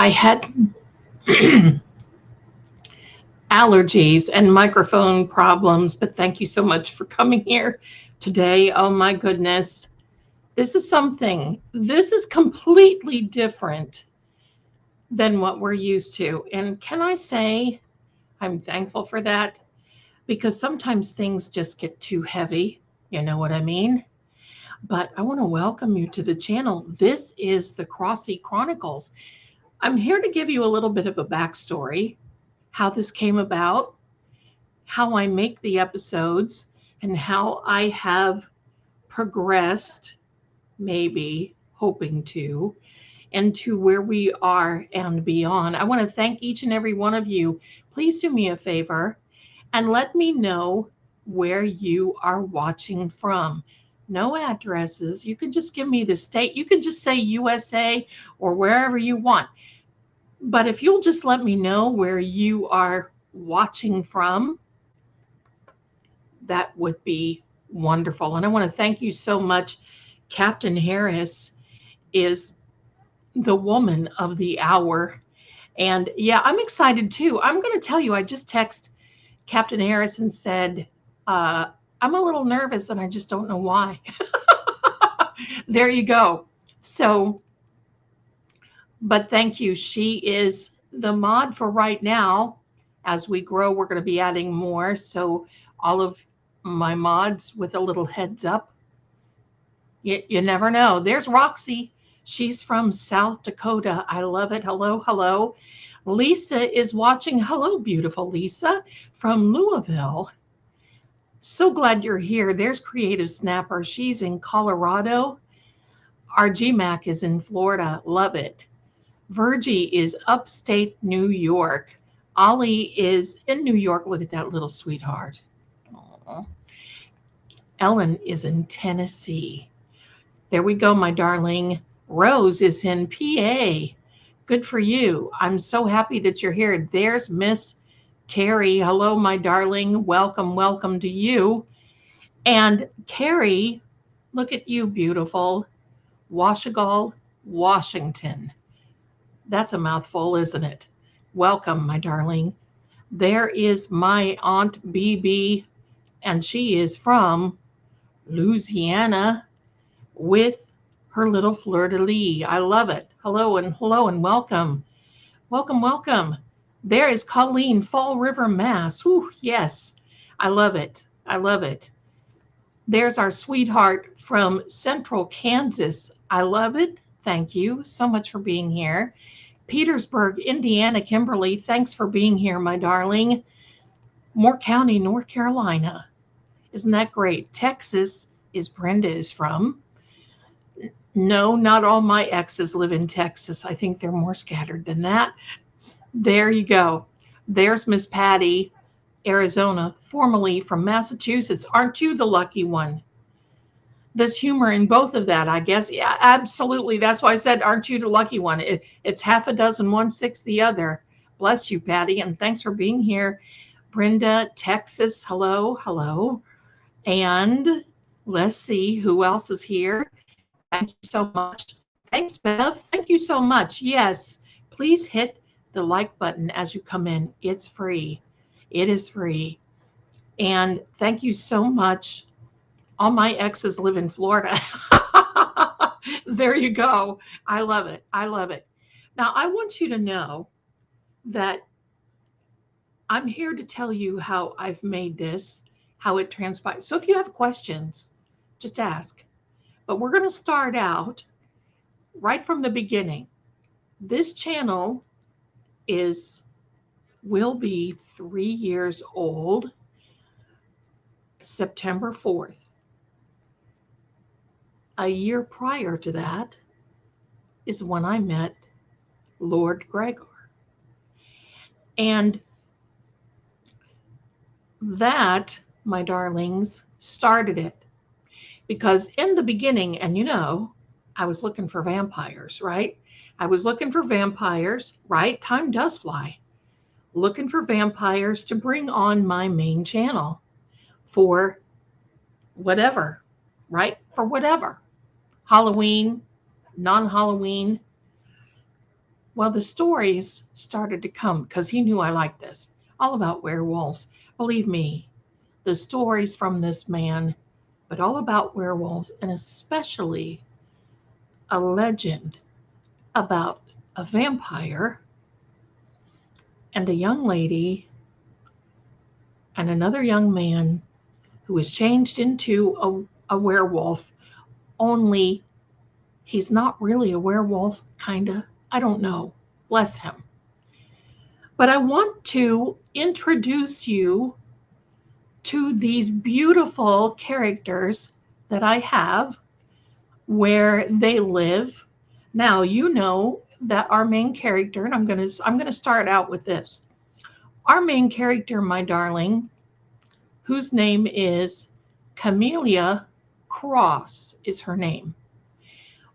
I had allergies and microphone problems, but thank you so much for coming here today. Oh my goodness. This is something. This is completely different than what we're used to. And can I say I'm thankful for that? Because sometimes things just get too heavy. You know what I mean? But I want to welcome you to the channel. This is the Crosse Chronicles. I'm here to give you a little bit of a backstory, how this came about, how I make the episodes, and how I have progressed, maybe hoping to, into where we are and beyond. I want to thank each and every one of you. Please do me a favor and let me know where you are watching from. No addresses. You can just give me the state. You can just say USA or wherever you want. But if you'll just let me know where you are watching from, that would be wonderful. And I want to thank you so much. Captain Harris is the woman of the hour. And yeah, I'm excited too. I'm going to tell you, I just texted Captain Harris and said, I'm a little nervous and I just don't know why. There you go. So, but thank you. She is the mod for right now. As we grow, we're going to be adding more. So all of my mods with a little heads up. You never know. There's Roxy. She's from South Dakota. I love it. Hello, hello. Lisa is watching. Hello, beautiful Lisa from Louisville. So glad you're here. There's Creative Snapper. She's in Colorado. Our GMAC is in Florida. Love it. Virgie is upstate New York. Ollie is in New York. Look at that little sweetheart. Aww. Ellen is in Tennessee. There we go, my darling. Rose is in PA. Good for you. I'm so happy that you're here. There's Miss Terry. Hello, my darling. Welcome, welcome to you. And Carrie, look at you, beautiful. Washougal, Washington. That's a mouthful, isn't it? Welcome, my darling. There is my Aunt BB, and she is from Louisiana with her little fleur-de-lis. I love it. Hello and welcome. Welcome, welcome. There is Colleen, Fall River, Mass. Ooh, yes, I love it. I love it. There's our sweetheart from Central Kansas. I love it. Thank you so much for being here. Petersburg, Indiana, Kimberly, thanks for being here, my darling. Moore County, North Carolina. Isn't that great? Texas is Brenda is from. No, not all my exes live in Texas. I think they're more scattered than that. There you go. There's Miss Patty, Arizona, formerly from Massachusetts. Aren't you the lucky one? There's humor in both of that, I guess. Yeah, absolutely. That's why I said, aren't you the lucky one? It's half a dozen, 1/6 the other. Bless you, Patty, and thanks for being here. Brenda, Texas, hello, hello. And let's see who else is here. Thank you so much. Thanks, Bev. Thank you so much. Yes, please hit the like button as you come in. It's free. It is free. And thank you so much. All my exes live in Florida. There you go. I love it. I love it. Now, I want you to know that I'm here to tell you how I've made this, how it transpired. So if you have questions, just ask. But we're going to start out right from the beginning. This channel will be 3 years old, September 4th. A year prior to that is when I met Lord Greggor. And that, my darlings, started it. Because in the beginning, and you know, I was looking for vampires, right? I was looking for vampires, right? Time does fly. Looking for vampires to bring on my main channel for whatever, right? For whatever. Halloween, non-Halloween. Well, the stories started to come because he knew I liked this, all about werewolves. Believe me, the stories from this man, but all about werewolves, and especially a legend about a vampire and a young lady and another young man who was changed into a werewolf, only he's not really a werewolf, kind of. I don't know. Bless him. But I want to introduce you to these beautiful characters that I have, where they live. Now, you know that our main character, and I'm going to start out with this. Our main character, my darling, whose name is Camellia Crosse, is her name.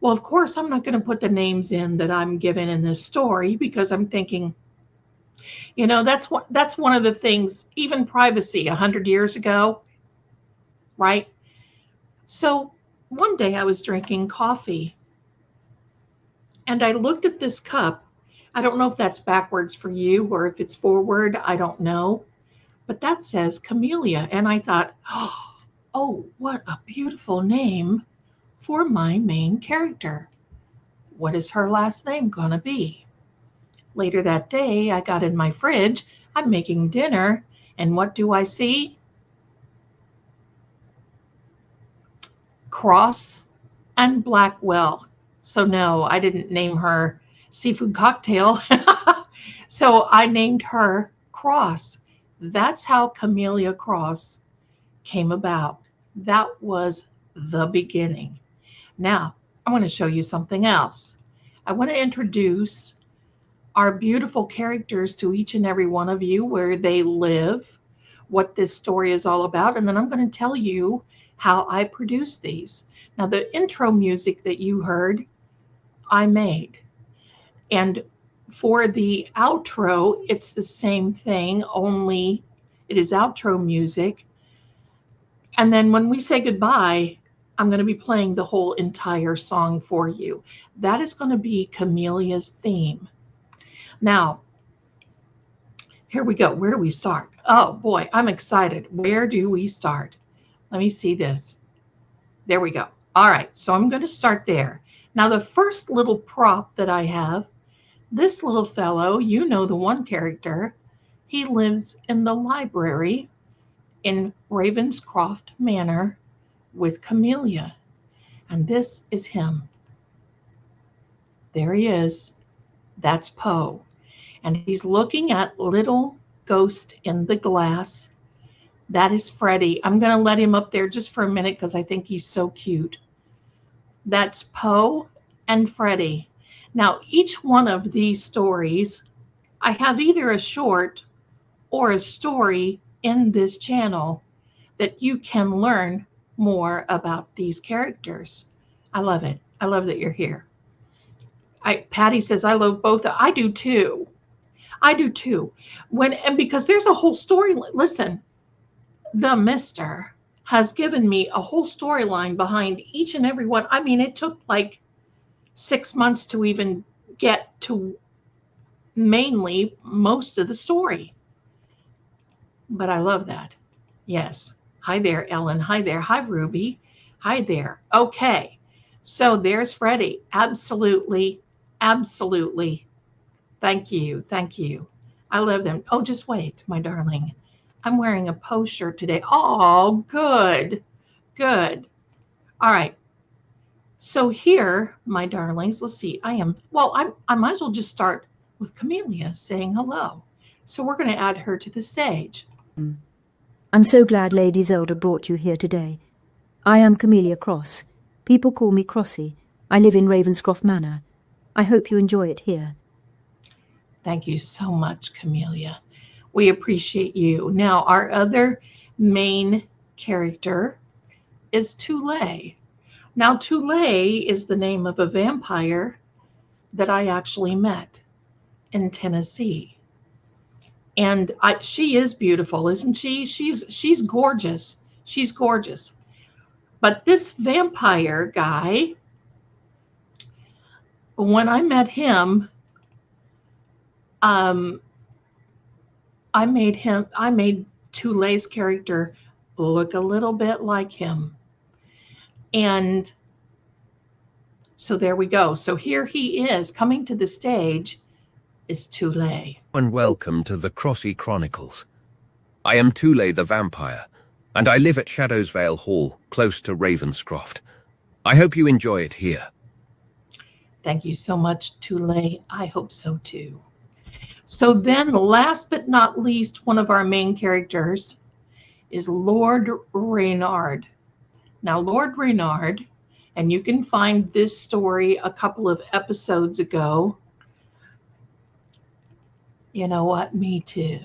Well, of course, I'm not going to put the names in that I'm given in this story because I'm thinking, you know, that's one of the things, even privacy 100 years ago, right? So one day I was drinking coffee and I looked at this cup. I don't know if that's backwards for you or if it's forward. I don't know. But that says Camellia. And I thought, oh, what a beautiful name for my main character. What is her last name going to be? Later that day, I got in my fridge. I'm making dinner. And what do I see? Crosse and Blackwell. So no, I didn't name her Seafood Cocktail. So I named her Crosse. That's how Camellia Crosse came about. That was the beginning. Now, I want to show you something else. I want to introduce our beautiful characters to each and every one of you, where they live, what this story is all about, and then I'm going to tell you how I produce these. Now, the intro music that you heard, I made. And for the outro, it's the same thing, only it is outro music. And then when we say goodbye, I'm going to be playing the whole entire song for you. That is going to be Camellia's theme. Now, here we go. Where do we start? Oh boy, I'm excited. Where do we start? Let me see this. There we go. All right, so I'm going to start there. Now, the first little prop that I have, this little fellow, you know the one character, he lives in the library in Ravenscroft Manor with Camellia. And this is him. There he is. That's Poe. And he's looking at little ghost in the glass. That is Freddy. I'm going to let him up there just for a minute because I think he's so cute. That's Poe and Freddy. Now, each one of these stories, I have either a short or a story in this channel that you can learn more about these characters. I love it. I love that you're here. Patty says, I love both. I do too. I do too. And because there's a whole story. Listen, the Mister has given me a whole storyline behind each and every one. I mean, it took like 6 months to even get to mainly most of the story. But I love that. Yes. Hi there, Ellen. Hi there. Hi, Ruby. Hi there. Okay. So there's Freddy. Absolutely. Absolutely. Thank you. Thank you. I love them. Oh, just wait, my darling. I'm wearing a Poe shirt today. Oh, good. Good. All right. So here, my darlings, let's see. I might as well just start with Camellia saying hello. So we're going to add her to the stage. I'm so glad Lady Zelda brought you here today. I am Camellia Crosse. People call me Crosse. I live in Ravenscroft Manor. I hope you enjoy it here. Thank you so much, Camellia. We appreciate you. Now, our other main character is Tule. Now, Tule is the name of a vampire that I actually met in Tennessee. And she is beautiful, isn't she? She's gorgeous. She's gorgeous. But this vampire guy, when I met him, Um, I made Tule's character look a little bit like him. And so there we go. So here he is coming to the stage is Tule. And welcome to the Crosse Chronicles. I am Tule the vampire, and I live at Shadow's Vale Hall, close to Ravenscroft. I hope you enjoy it here. Thank you so much, Tule. I hope so too. So then, last but not least, one of our main characters is Lord Reynard. Now, Lord Reynard, and you can find this story a couple of episodes ago. You know what? Me too.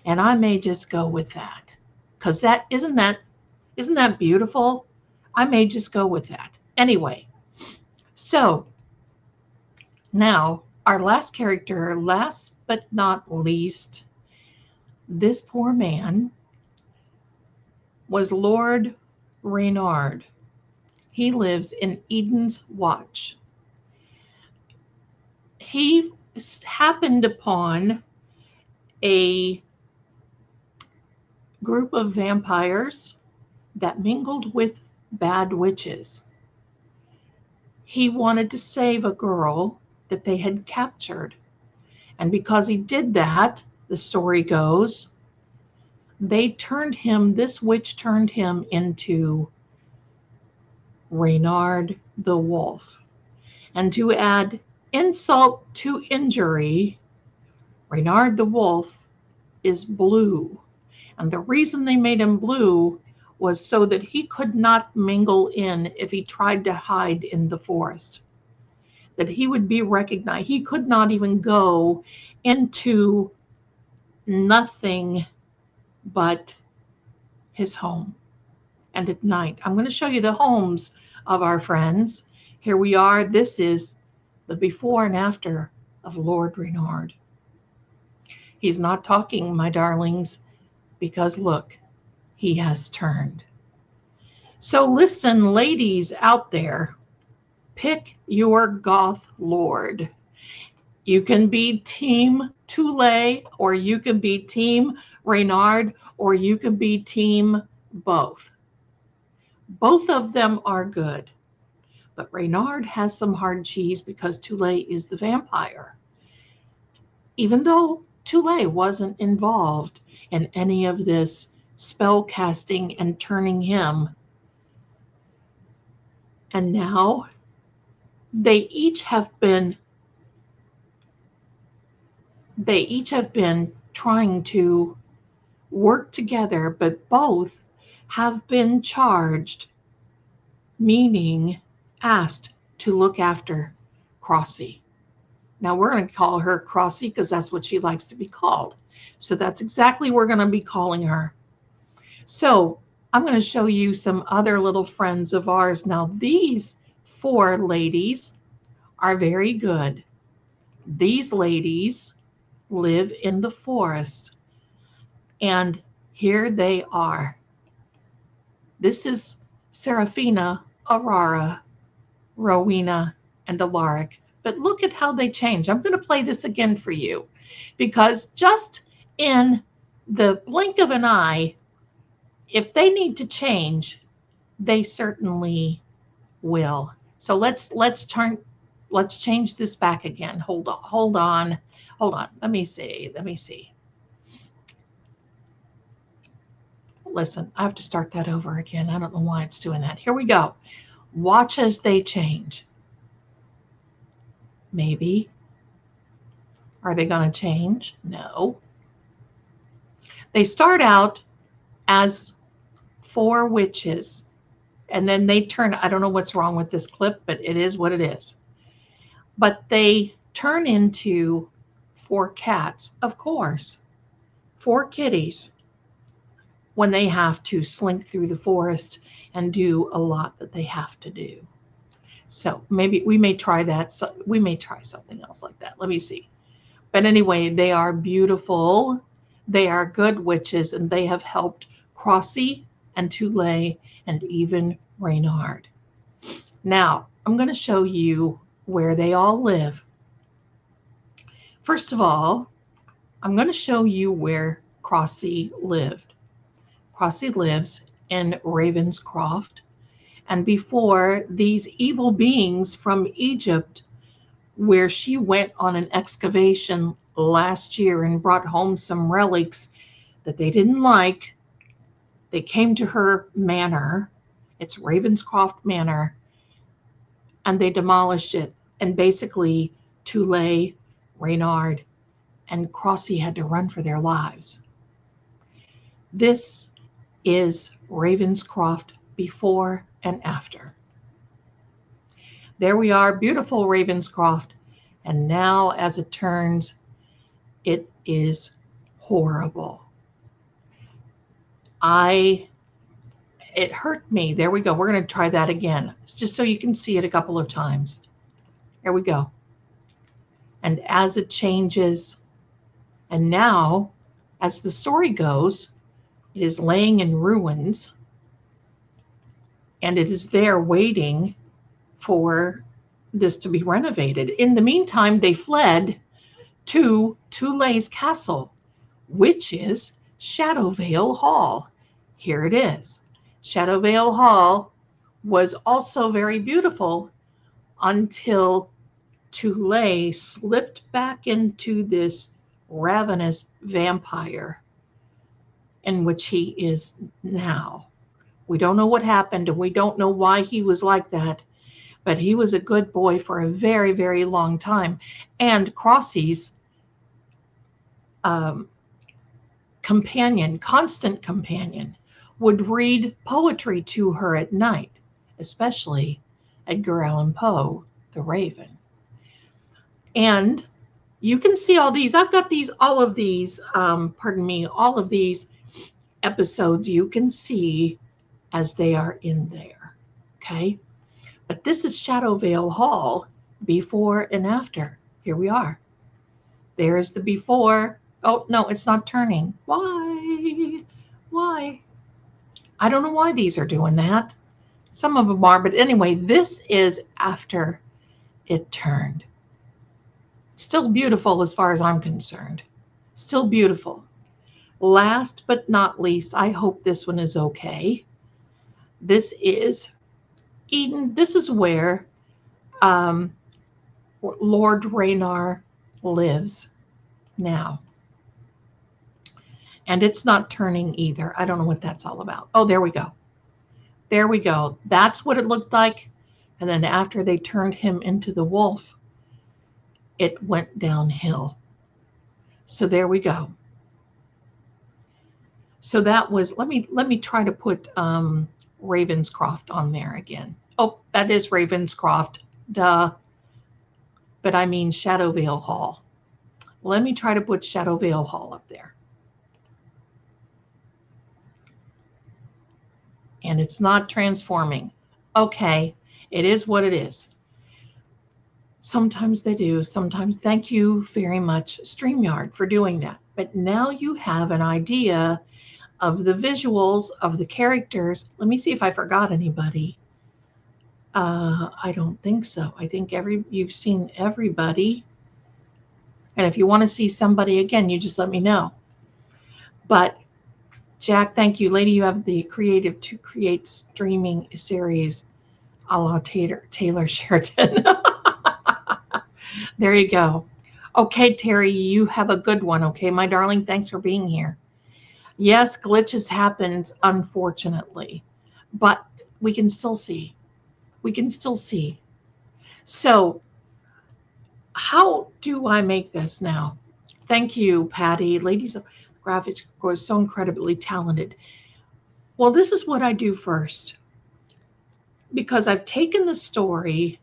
And I may just go with that, because isn't that beautiful? I may just go with that. Anyway, so now our last character, last but not least, this poor man was Lord Reynard. He lives in Eden's Watch. He happened upon a group of vampires that mingled with bad witches. He wanted to save a girl that they had captured. And because he did that, the story goes, this witch turned him into Reynard the Wolf. And to add insult to injury, Reynard the Wolf is blue. And the reason they made him blue was so that he could not mingle in if he tried to hide in the forest, that he would be recognized. He could not even go into nothing but his home. And at night, I'm going to show you the homes of our friends. Here we are. This is the before and after of Lord Reynard. He's not talking, my darlings, because look, he has turned. So listen, ladies out there, pick your goth lord. You can be Team Tule, or you can be Team Reynard, or you can be Team both. Both of them are good. But Reynard has some hard cheese because Tule is the vampire. Even though Tule wasn't involved in any of this spell casting and turning him. And now they each have been trying to work together, but both have been charged, meaning asked to look after Crosse. Now we're going to call her Crosse because that's what she likes to be called. So that's exactly what we're going to be calling her. So I'm going to show you some other little friends of ours. Now these 4 ladies are very good. These ladies live in the forest. And here they are. This is Seraphina, Aurora, Rowena, and Alaric. But look at how they change. I'm going to play this again for you because just in the blink of an eye, if they need to change, they certainly will. So let's change this back again. Hold on. Let me see. Listen, I have to start that over again. I don't know why it's doing that. Here we go. Watch as they change. Maybe. Are they going to change? No. They start out as 4 witches, and then they turn, I don't know what's wrong with this clip, but it is what it is. But they turn into 4 cats, of course, 4 kitties, when they have to slink through the forest and do a lot that they have to do. So maybe we may try that. So we may try something else like that. Let me see. But anyway, they are beautiful. They are good witches, and they have helped Crosse and Tule and even Reynard. Now, I'm going to show you where they all live. First of all, I'm going to show you where Crosse lived. Crosse lives in Ravenscroft, and before these evil beings from Egypt, where she went on an excavation last year and brought home some relics that they didn't like, they came to her manor. It's Ravenscroft Manor, and they demolished it. And basically, Tule, Reynard, and Crosse had to run for their lives. This is Ravenscroft before and after. There we are, beautiful Ravenscroft. And now, as it turns, it is horrible. It hurt me. There we go. We're going to try that again. It's just so you can see it a couple of times. There we go. And as it changes, and now, as the story goes, it is laying in ruins, and it is there waiting for this to be renovated. In the meantime, they fled to Tule's castle, which is Shadowvale Hall. Here it is. Shadowvale Hall was also very beautiful until Tule slipped back into this ravenous vampire in which he is now. We don't know what happened, and we don't know why he was like that, but he was a good boy for a very, very long time. And Crosse's companion, constant companion, would read poetry to her at night, especially Edgar Allan Poe, the Raven. And you can see all these. I've got all of these episodes you can see as they are in there. Okay. But this is Shadowvale Hall before and after. Here we are. There's the before. Oh, no, it's not turning. Why? Why? I don't know why these are doing that. Some of them are, but anyway, this is after it turned. Still beautiful as far as I'm concerned. Still beautiful. Last but not least, I hope this one is okay. This is Eden. This is where Lord Reynard lives now. And it's not turning either. I don't know what that's all about. Oh, there we go. There we go. That's what it looked like. And then after they turned him into the wolf, it went downhill. So there we go. So that was, let me try to put Ravenscroft on there again. Oh, that is Ravenscroft, duh. But I mean Shadowvale Hall. Let me try to put Shadowvale Hall up there. And it's not transforming. Okay, it is what it is. Sometimes they do, sometimes. Thank you very much, StreamYard, for doing that. But now you have an idea of the visuals of the characters. Let me see if I forgot anybody. I don't think so. I think you've seen everybody. And if you want to see somebody again, you just let me know. But Jack, thank you. Lady, you have the creative to create streaming series a la Taylor Sheridan. There you go. Okay, Terry, you have a good one. Okay, my darling, thanks for being here. Yes, glitches happened, unfortunately, but we can still see. We can still see. So how do I make this now? Thank you, Patty. Ladies of graphics was so incredibly talented. Well, this is what I do first, because I've taken the story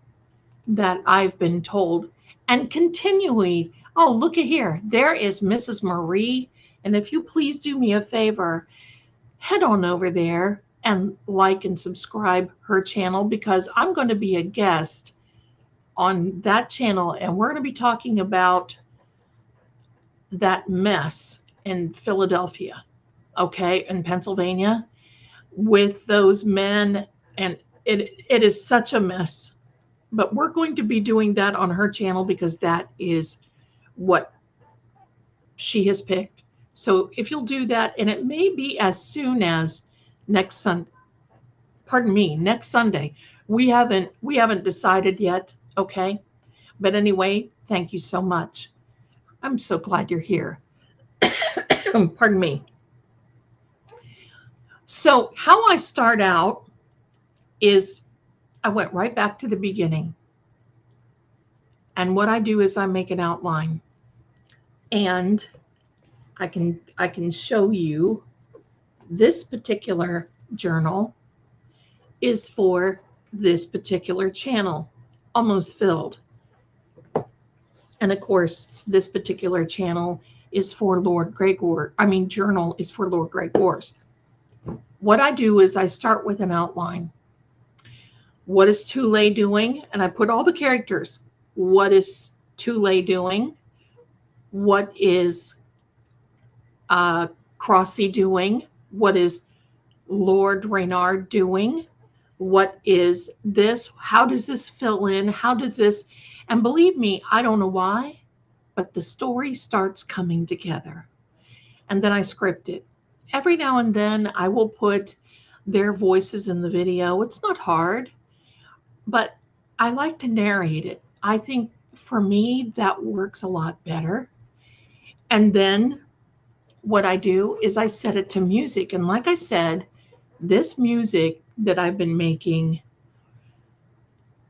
that I've been told and continually, oh, look at here. There is Mrs. Marie. And if you please do me a favor, head on over there and like and subscribe her channel, because I'm going to be a guest on that channel. And we're going to be talking about that mess in Philadelphia, okay, in Pennsylvania, with those men. And it is such a mess. But we're going to be doing that on her channel, because that is what she has picked. So if you'll do that, and it may be as soon as next Sunday, next Sunday. We haven't decided yet, okay? But anyway, thank you so much. I'm so glad you're here. Pardon me. So how I start out is I went right back to the beginning. And what I do is I make an outline. And I can show you this particular journal is for this particular channel, almost filled. And of course, this particular channel is for Lord Greggor. Journal is for Lord Greggor's. What I do is I start with an outline. What is Tule doing? And I put all the characters. What is Tule doing? What is Crosse doing? What is Lord Reynard doing? What is this? How does this fill in? How does this? And believe me, I don't know why, but the story starts coming together. And then I script it. Every now and then I will put their voices in the video. It's not hard, but I like to narrate it. I think for me, that works a lot better. And then what I do is I set it to music. And like I said, this music that I've been making,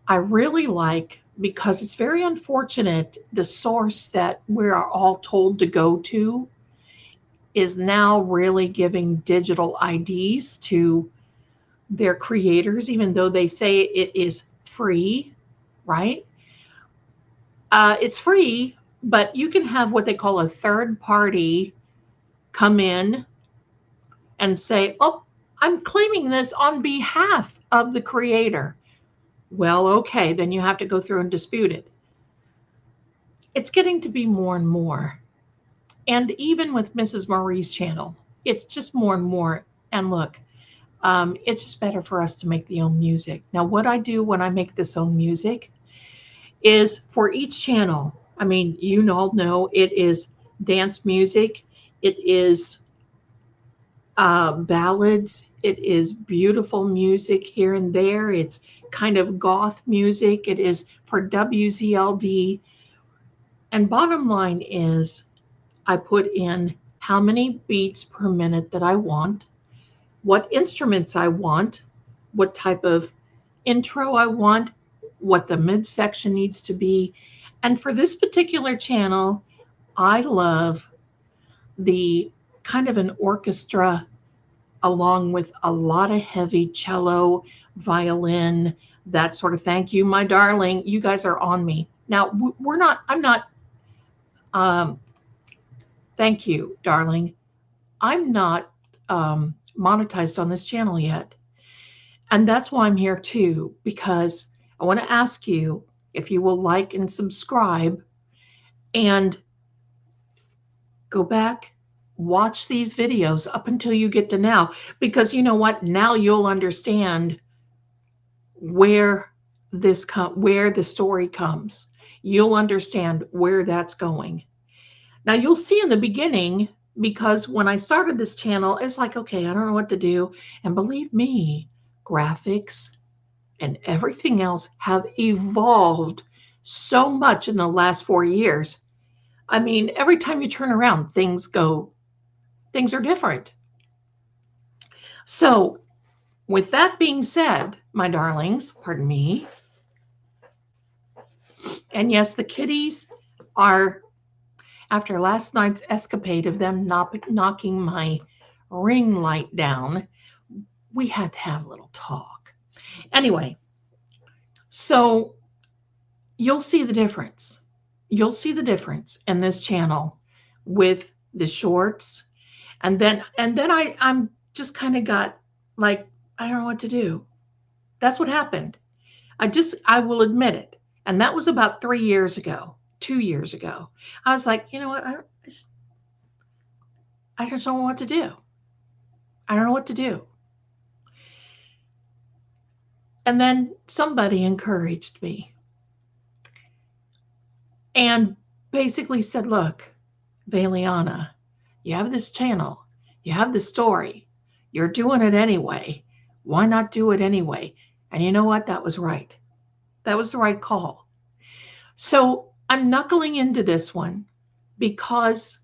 I really like, because it's very unfortunate the source that we are all told to go to is now really giving digital IDs to their creators, even though they say it is free, right? It's free, but you can have what they call a third party come in and say, oh, I'm claiming this on behalf of the creator. Well, okay, then you have to go through and dispute it. It's getting to be more and more. And even with Mrs. Marie's channel, it's just more and more. And look, it's just better for us to make the own music. Now, what I do when I make this own music is for each channel, you all know it is dance music, it is ballads, it is beautiful music here and there, it's kind of goth music, it is for WZLD. And bottom line is I put in how many beats per minute that I want, what instruments I want, what type of intro I want, what the midsection needs to be. And for this particular channel, I love the kind of an orchestra along with a lot of heavy cello, violin, that sort of. Thank you, my darling. You guys are on me. Now, thank you, darling. I'm not monetized on this channel yet. And that's why I'm here too, because I want to ask you if you will like and subscribe and go back, watch these videos up until you get to now, because you know what? Now you'll understand where the story comes. You'll understand where that's going. Now you'll see in the beginning, because when I started this channel, it's like, okay, I don't know what to do. And believe me, graphics and everything else have evolved so much in the last 4 years. Every time you turn around, things are different. So with that being said, my darlings, pardon me. And yes, the kitties are, after last night's escapade of them knocking my ring light down, we had to have a little talk. Anyway, so you'll see the difference. You'll see the difference in this channel with the shorts. And then I'm just kind of got like, I don't know what to do. That's what happened. I will admit it. And that was about 3 years ago, 2 years ago. I was like, you know what? I just don't know what to do. I don't know what to do. And then somebody encouraged me and basically said, look, Valiana, you have this channel, you have the story, you're doing it anyway. Why not do it anyway? And you know what? That was right. That was the right call. So I'm knuckling into this one because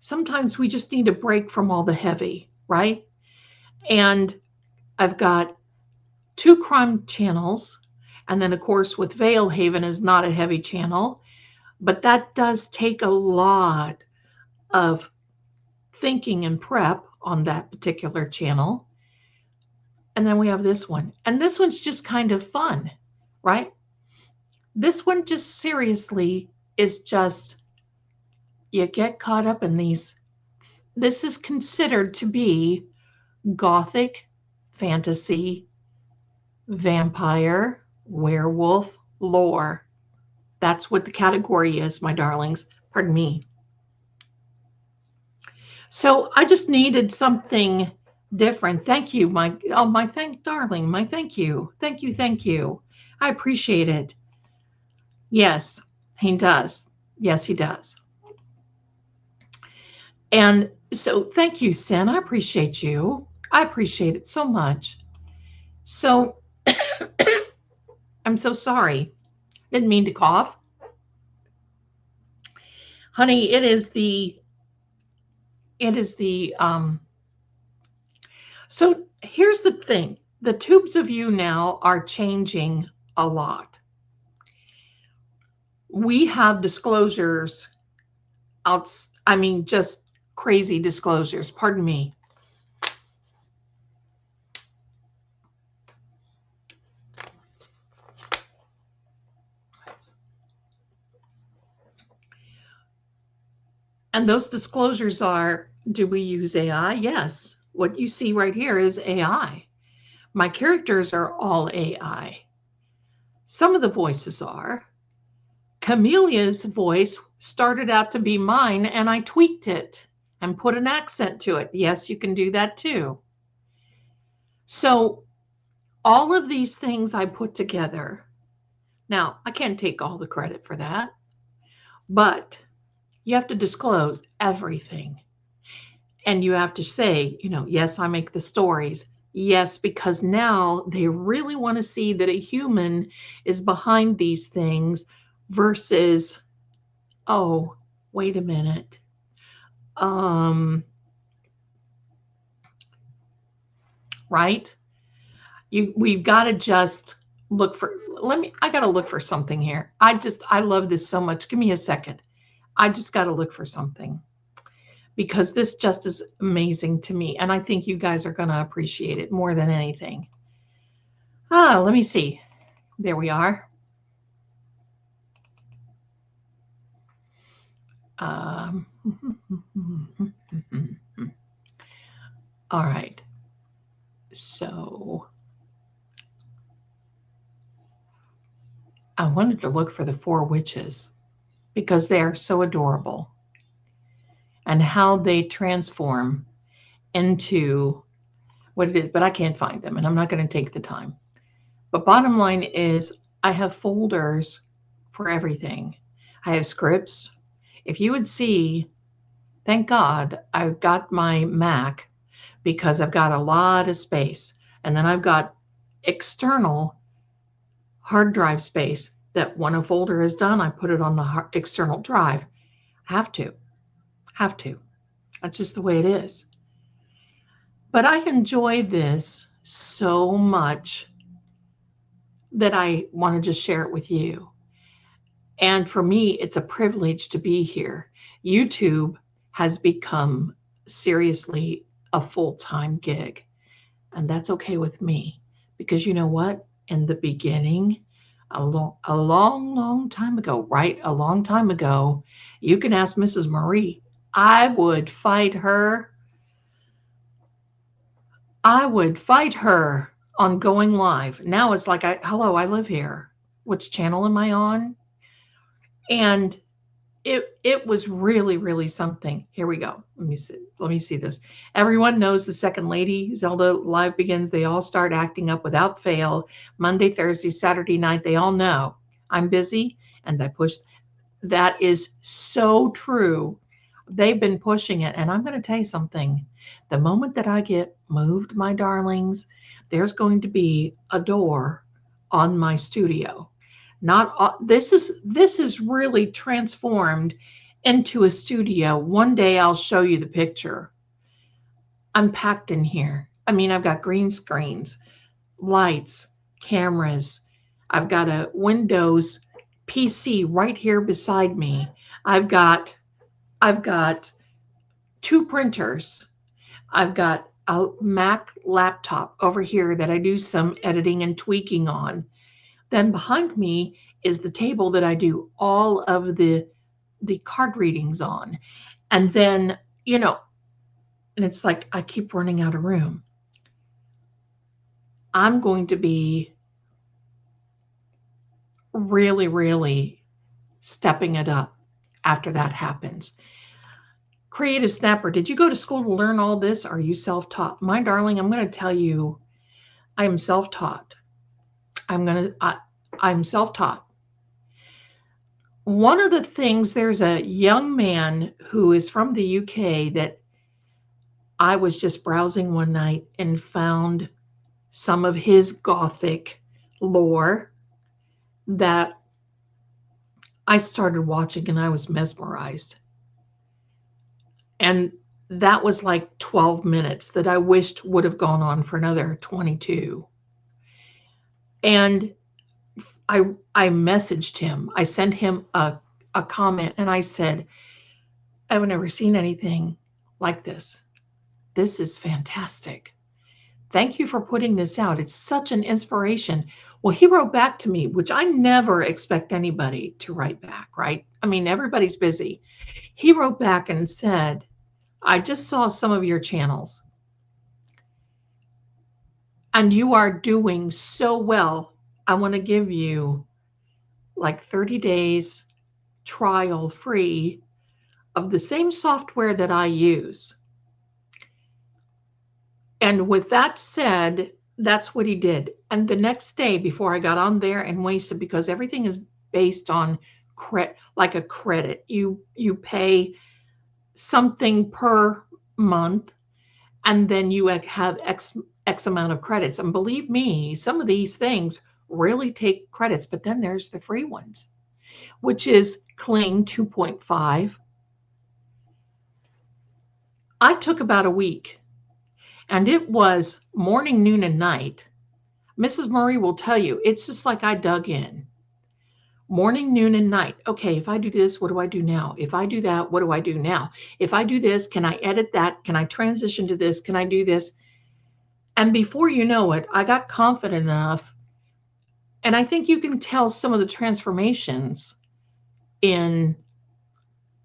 sometimes we just need a break from all the heavy, right? And I've got 2 crime channels. And then, of course, with Valehaven is not a heavy channel, but that does take a lot of thinking and prep on that particular channel. And then we have this one. And this one's just kind of fun, right? This one just seriously is just, you get caught up in these. This is considered to be gothic, fantasy, vampire, werewolf lore. That's what the category is, my darlings. Pardon me. So I just needed something different. Thank you, my darling, my thank you. Thank you, thank you. I appreciate it. Yes, he does. Yes, he does. And so thank you, Sin. I appreciate you. I appreciate it so much. So I'm so sorry. Didn't mean to cough. Honey, it is the so here's the thing. The tubes of you now are changing a lot. We have disclosures out, I mean, just crazy disclosures. Pardon me. And those disclosures are, do we use AI? Yes. What you see right here is AI. My characters are all AI. Some of the voices are. Camelia's voice started out to be mine, and I tweaked it and put an accent to it. Yes, you can do that too. So all of these things I put together. Now, I can't take all the credit for that, but you have to disclose everything. And you have to say, you know, yes, I make the stories. Yes, because now they really want to see that a human is behind these things versus, oh, wait a minute. Right? We've got to just look for, I got to look for something here. I love this so much. Give me a second. I just got to look for something because this just is amazing to me. And I think you guys are going to appreciate it more than anything. Let me see. There we are. All right. So I wanted to look for the 4 witches because they are so adorable and how they transform into what it is, but I can't find them and I'm not going to take the time. But bottom line is I have folders for everything. I have scripts. If you would see, thank God I've got my Mac because I've got a lot of space. And then I've got external hard drive space that when a folder is done, I put it on the external drive. Have to. That's just the way it is. But I enjoy this so much that I want to just share it with you. And for me, it's a privilege to be here. YouTube has become seriously a full-time gig. And that's okay with me. Because you know what? In the beginning, a long time ago, right? A long time ago, you can ask Mrs. Marie. I would fight her. On going live. Now it's like, hello, I live here. Which channel am I on? And it was really, really something. Here we go. Let me see this. Everyone knows the second Lady Zelda live begins. They all start acting up without fail. Monday, Thursday, Saturday night. They all know I'm busy and I push. That is so true. they've been pushing it. And I'm going to tell you something. The moment that I get moved, my darlings, there's going to be a door on my studio. Not this is really transformed into a studio. One day I'll show you the picture. I'm packed in here. I mean, I've got green screens, lights, cameras. I've got a Windows PC right here beside me. I've got 2 printers. I've got a Mac laptop over here that I do some editing and tweaking on. Then behind me is the table that I do all of the card readings on. And then, and it's like I keep running out of room. I'm going to be really, really stepping it up after that happens. Creative Snapper, did you go to school to learn all this? Or are you self-taught? My darling, I'm going to tell you, I am self-taught. I'm self-taught. One of the things, there's a young man who is from the UK that I was just browsing one night and found some of his gothic lore that I started watching, and I was mesmerized. And that was like 12 minutes that I wished would have gone on for another 22. And I messaged him. I sent him a comment, and I said, I've never seen anything like this. This is fantastic. Thank you for putting this out. It's such an inspiration. Well, he wrote back to me, which I never expect anybody to write back, right? I mean, everybody's busy. He wrote back and said, I just saw some of your channels, and you are doing so well. I want to give you like 30 days trial free of the same software that I use. And with that said, that's what he did. And the next day, before I got on there and wasted, because everything is based on like a credit. You pay something per month, and then you have X amount of credits. And believe me, some of these things really take credits, but then there's the free ones, which is Cling 2.5. I took about a week, and it was morning, noon, and night. Mrs. Murray will tell you, it's just like I dug in. Morning, noon, and night. Okay, if I do this, what do I do now? If I do that, what do I do now? If I do this, can I edit that? Can I transition to this? Can I do this? And before you know it, I got confident enough. And I think you can tell some of the transformations in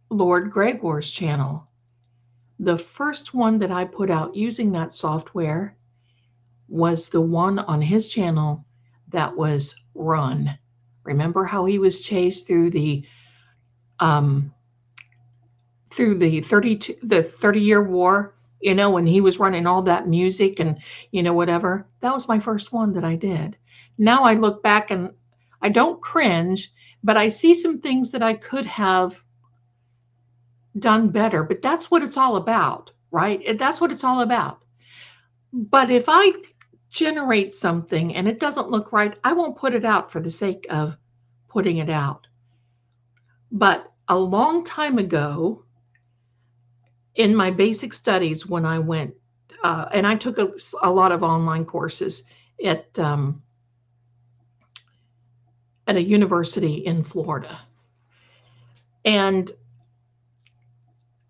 Lord Greggor's channel. The first one that I put out using that software was the one on his channel that was Run. Remember how he was chased through the 30-year war, when he was running all that music and whatever. That was my first one that I did. Now I look back and I don't cringe, but I see some things that I could have done better. But that's what it's all about, right? That's what it's all about. But if I generate something and it doesn't look right, I won't put it out for the sake of putting it out. But a long time ago, in my basic studies, when I went, and I took a lot of online courses at a university in Florida. And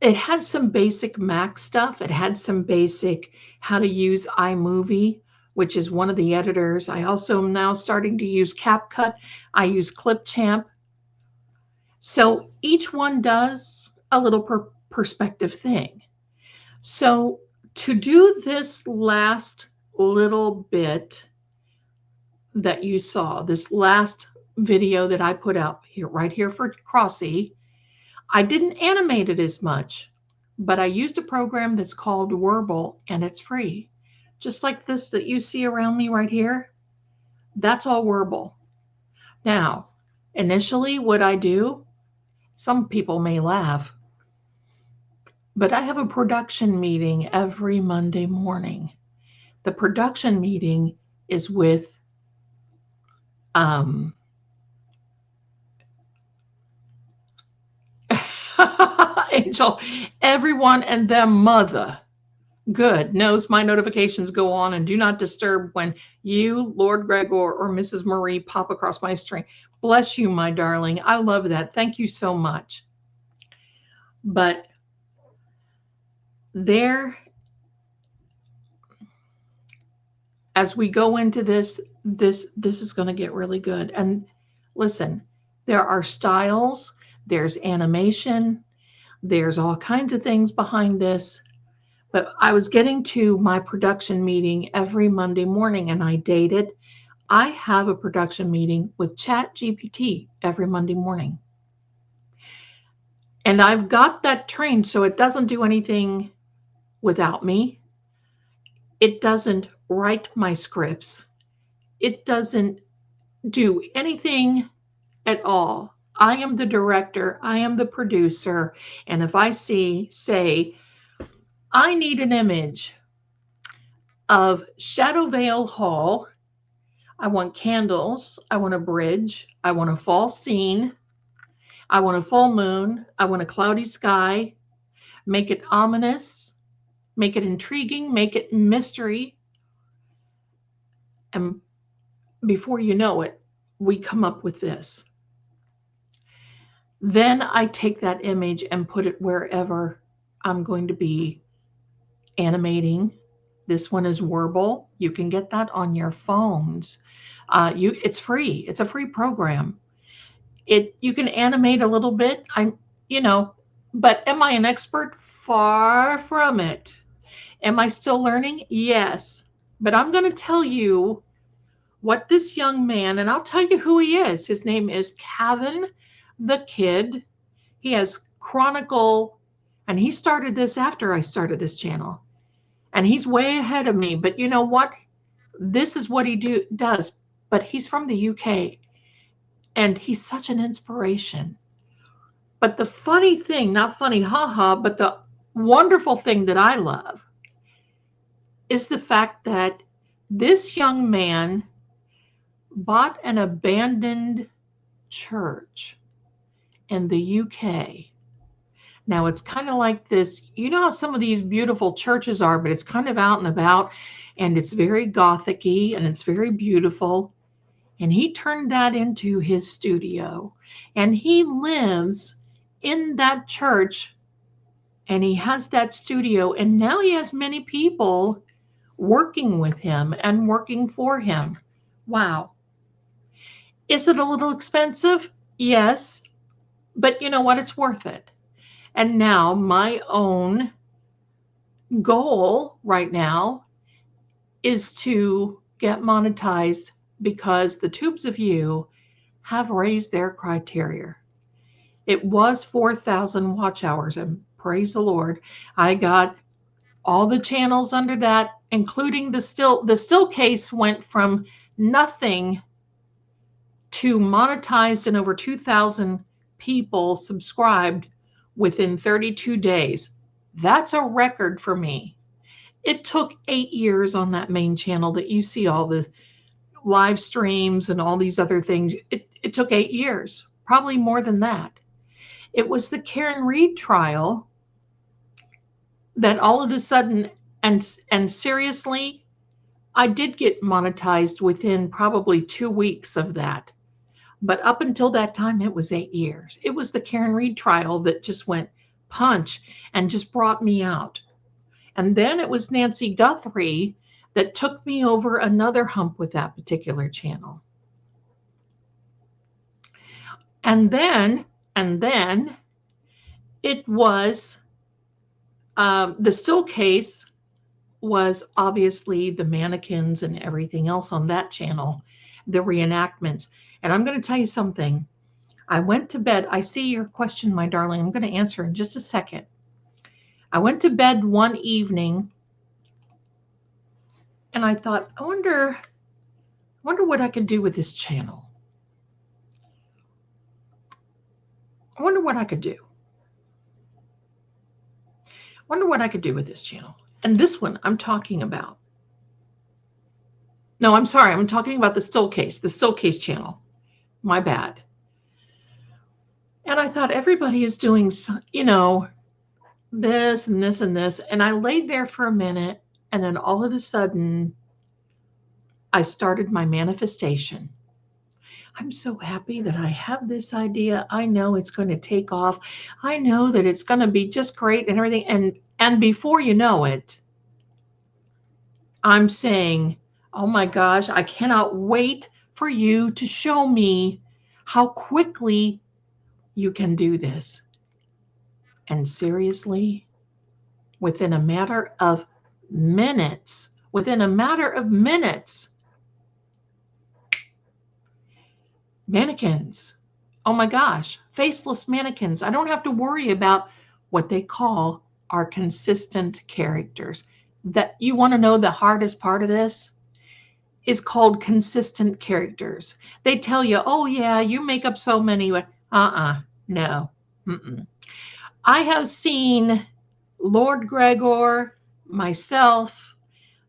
it had some basic Mac stuff. It had some basic how to use iMovie, which is one of the editors. I also am now starting to use CapCut. I use Clipchamp. So each one does a little perspective thing. So to do this last little bit that you saw, this last video that I put out here, right here for Crosse, I didn't animate it as much, but I used a program that's called Werewolf, and it's free. Just like this that you see around me right here, that's all Werewolf. Now, initially what I do, some people may laugh, but I have a production meeting every Monday morning. The production meeting is with Angel, everyone and their mother. Good, knows my notifications go on and do not disturb when you, Lord Greggor, or Mrs. Marie pop across my screen. Bless you, my darling. I love that. Thank you so much. But there, as we go into this is going to get really good. And listen, there are styles, there's animation, there's all kinds of things behind this. But I was getting to my production meeting every Monday morning, and I dated. I have a production meeting with ChatGPT every Monday morning. And I've got that trained so it doesn't do anything without me. It doesn't write my scripts. It doesn't do anything at all. I am the director. I am the producer. And if I say, I need an image of Shadow Vale Hall. I want candles. I want a bridge. I want a fall scene. I want a full moon. I want a cloudy sky. Make it ominous. Make it intriguing. Make it mystery. And before you know it, we come up with this. Then I take that image and put it wherever I'm going to be animating. This one is Werewolf. You can get that on your phones. It's free. It's a free program. You can animate a little bit. But am I an expert? Far from it. Am I still learning? Yes. But I'm going to tell you what this young man, and I'll tell you who he is. His name is Kevin the Kid. He has Chronicle, and he started this after I started this channel. And he's way ahead of me. But you know what? This is what he does. But he's from the UK. And he's such an inspiration. But the funny thing, not funny, haha, but the wonderful thing that I love is the fact that this young man bought an abandoned church in the UK. Now, it's kind of like this, you know how some of these beautiful churches are, but it's kind of out and about, and it's very gothic-y, and it's very beautiful. And he turned that into his studio. And he lives in that church, and he has that studio, and now he has many people working with him and working for him. Wow. Is it a little expensive? Yes. But you know what? It's worth it. And now my own goal right now is to get monetized because the Tubes of You have raised their criteria. It was 4,000 watch hours, and praise the Lord, I got all the channels under that, including the still case went from nothing to monetized, and over 2,000 people subscribed within 32 days. That's a record for me. It took 8 years on that main channel that you see all the live streams and all these other things. It took 8 years, probably more than that. It was the Karen Reed trial that all of a sudden, and seriously, I did get monetized within probably 2 weeks of that. But up until that time, it was 8 years. It was the Karen Reed trial that just went punch and just brought me out. And then it was Nancy Guthrie that took me over another hump with that particular channel. And then it was the still case was obviously the mannequins and everything else on that channel, the reenactments. And I'm going to tell you something. I went to bed. I see your question, my darling. I'm going to answer in just a second. I went to bed one evening and I thought, I wonder what I could do with this channel. I wonder what I could do. Wonder what I could do with this channel. And this one I'm talking about. No, I'm sorry. I'm talking about the still case channel. My bad. And I thought everybody is doing, you know, this and this and this. And I laid there for a minute. And then all of a sudden, I started my manifestation. I'm so happy that I have this idea. I know it's going to take off. I know that it's going to be just great and everything. And before you know it, I'm saying, oh my gosh, I cannot wait for you to show me how quickly you can do this. And seriously, within a matter of minutes, mannequins. Oh my gosh, faceless mannequins. I don't have to worry about what they call our consistent characters. That you want to know the hardest part of this is called consistent characters. They tell you, oh yeah, you make up so many. No. I have seen Lord Greggor, myself,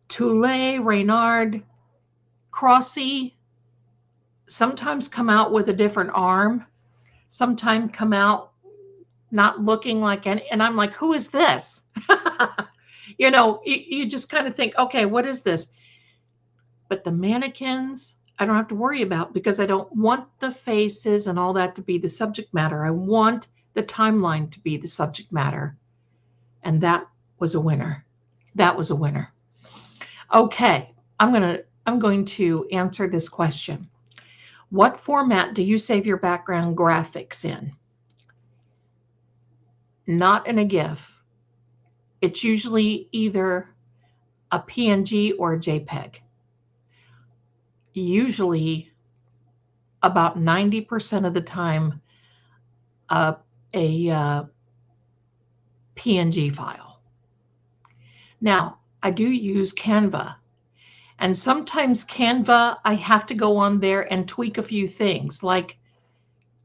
Tule, Reynard, Crosse, sometimes come out with a different arm, sometimes come out not looking like any, and I'm like, who is this? You know, you just kind of think, okay, what is this? But the mannequins, I don't have to worry about because I don't want the faces and all that to be the subject matter. I want the timeline to be the subject matter. And that was a winner. That was a winner. Okay, I'm going to answer this question. What format do you save your background graphics in? Not in a GIF. It's usually either a PNG or a JPEG. Usually about 90% of the time, a PNG file. Now, I do use Canva. And sometimes Canva, I have to go on there and tweak a few things. Like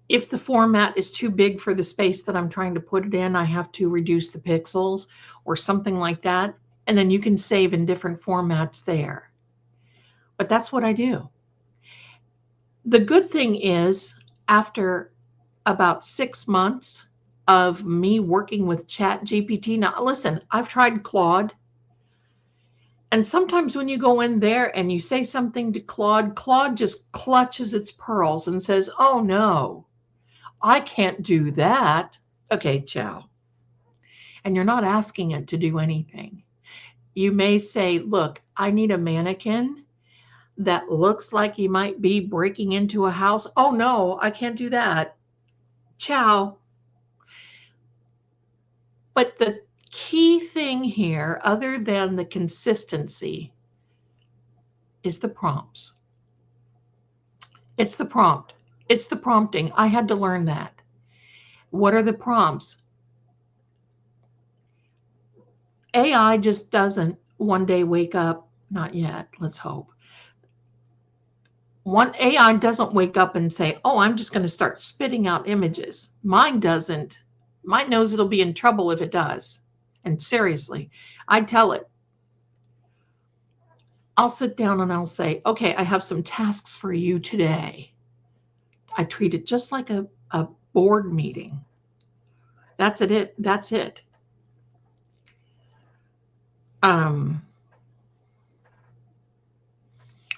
if the format is too big for the space that I'm trying to put it in, I have to reduce the pixels or something like that. And then you can save in different formats there. But that's what I do. The good thing is, after about 6 months of me working with ChatGPT, now listen, I've tried Claude. And sometimes when you go in there and you say something to Claude, Claude just clutches its pearls and says, oh no, I can't do that. Okay, ciao. And you're not asking it to do anything. You may say, look, I need a mannequin that looks like he might be breaking into a house. Oh no, I can't do that. Ciao. But the key thing here, other than the consistency, is the prompts. It's the prompt. It's the prompting. I had to learn that. What are the prompts? AI just doesn't one day wake up, not yet, let's hope. AI doesn't wake up and say, oh, I'm just going to start spitting out images. Mine doesn't. Mine knows it'll be in trouble if it does. And seriously, I tell it. I'll sit down and I'll say, okay, I have some tasks for you today. I treat it just like a board meeting. That's it. That's it.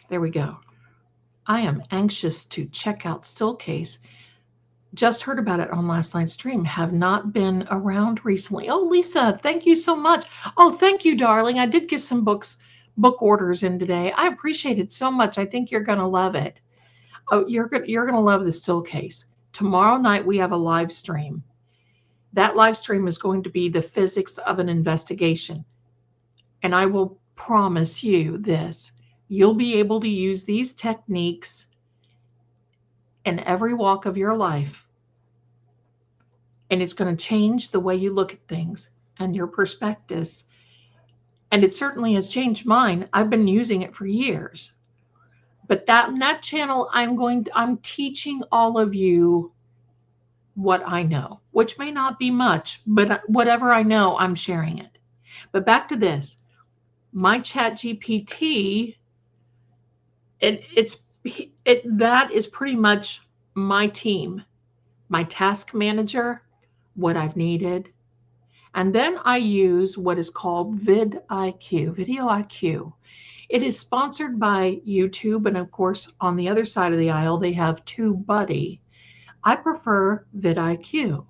There we go. I am anxious to check out Stillcase. Just heard about it on last night's stream. Have not been around recently. Oh, Lisa, thank you so much. Oh, thank you, darling. I did get some book orders in today. I appreciate it so much. I think you're going to love it. Oh, you're going to love the Stillcase. Tomorrow night we have a live stream. That live stream is going to be the physics of an investigation. And I will promise you this. You'll be able to use these techniques in every walk of your life. And it's going to change the way you look at things and your perspectives. And it certainly has changed mine. I've been using it for years. But that channel, I'm teaching all of you what I know, which may not be much, but whatever I know, I'm sharing it. But back to this, my chat GPT, that is pretty much my team, my task manager, what I've needed. And then I use what is called vidIQ, Video IQ. It is sponsored by YouTube, and of course, on the other side of the aisle, they have TubeBuddy. I prefer vidIQ.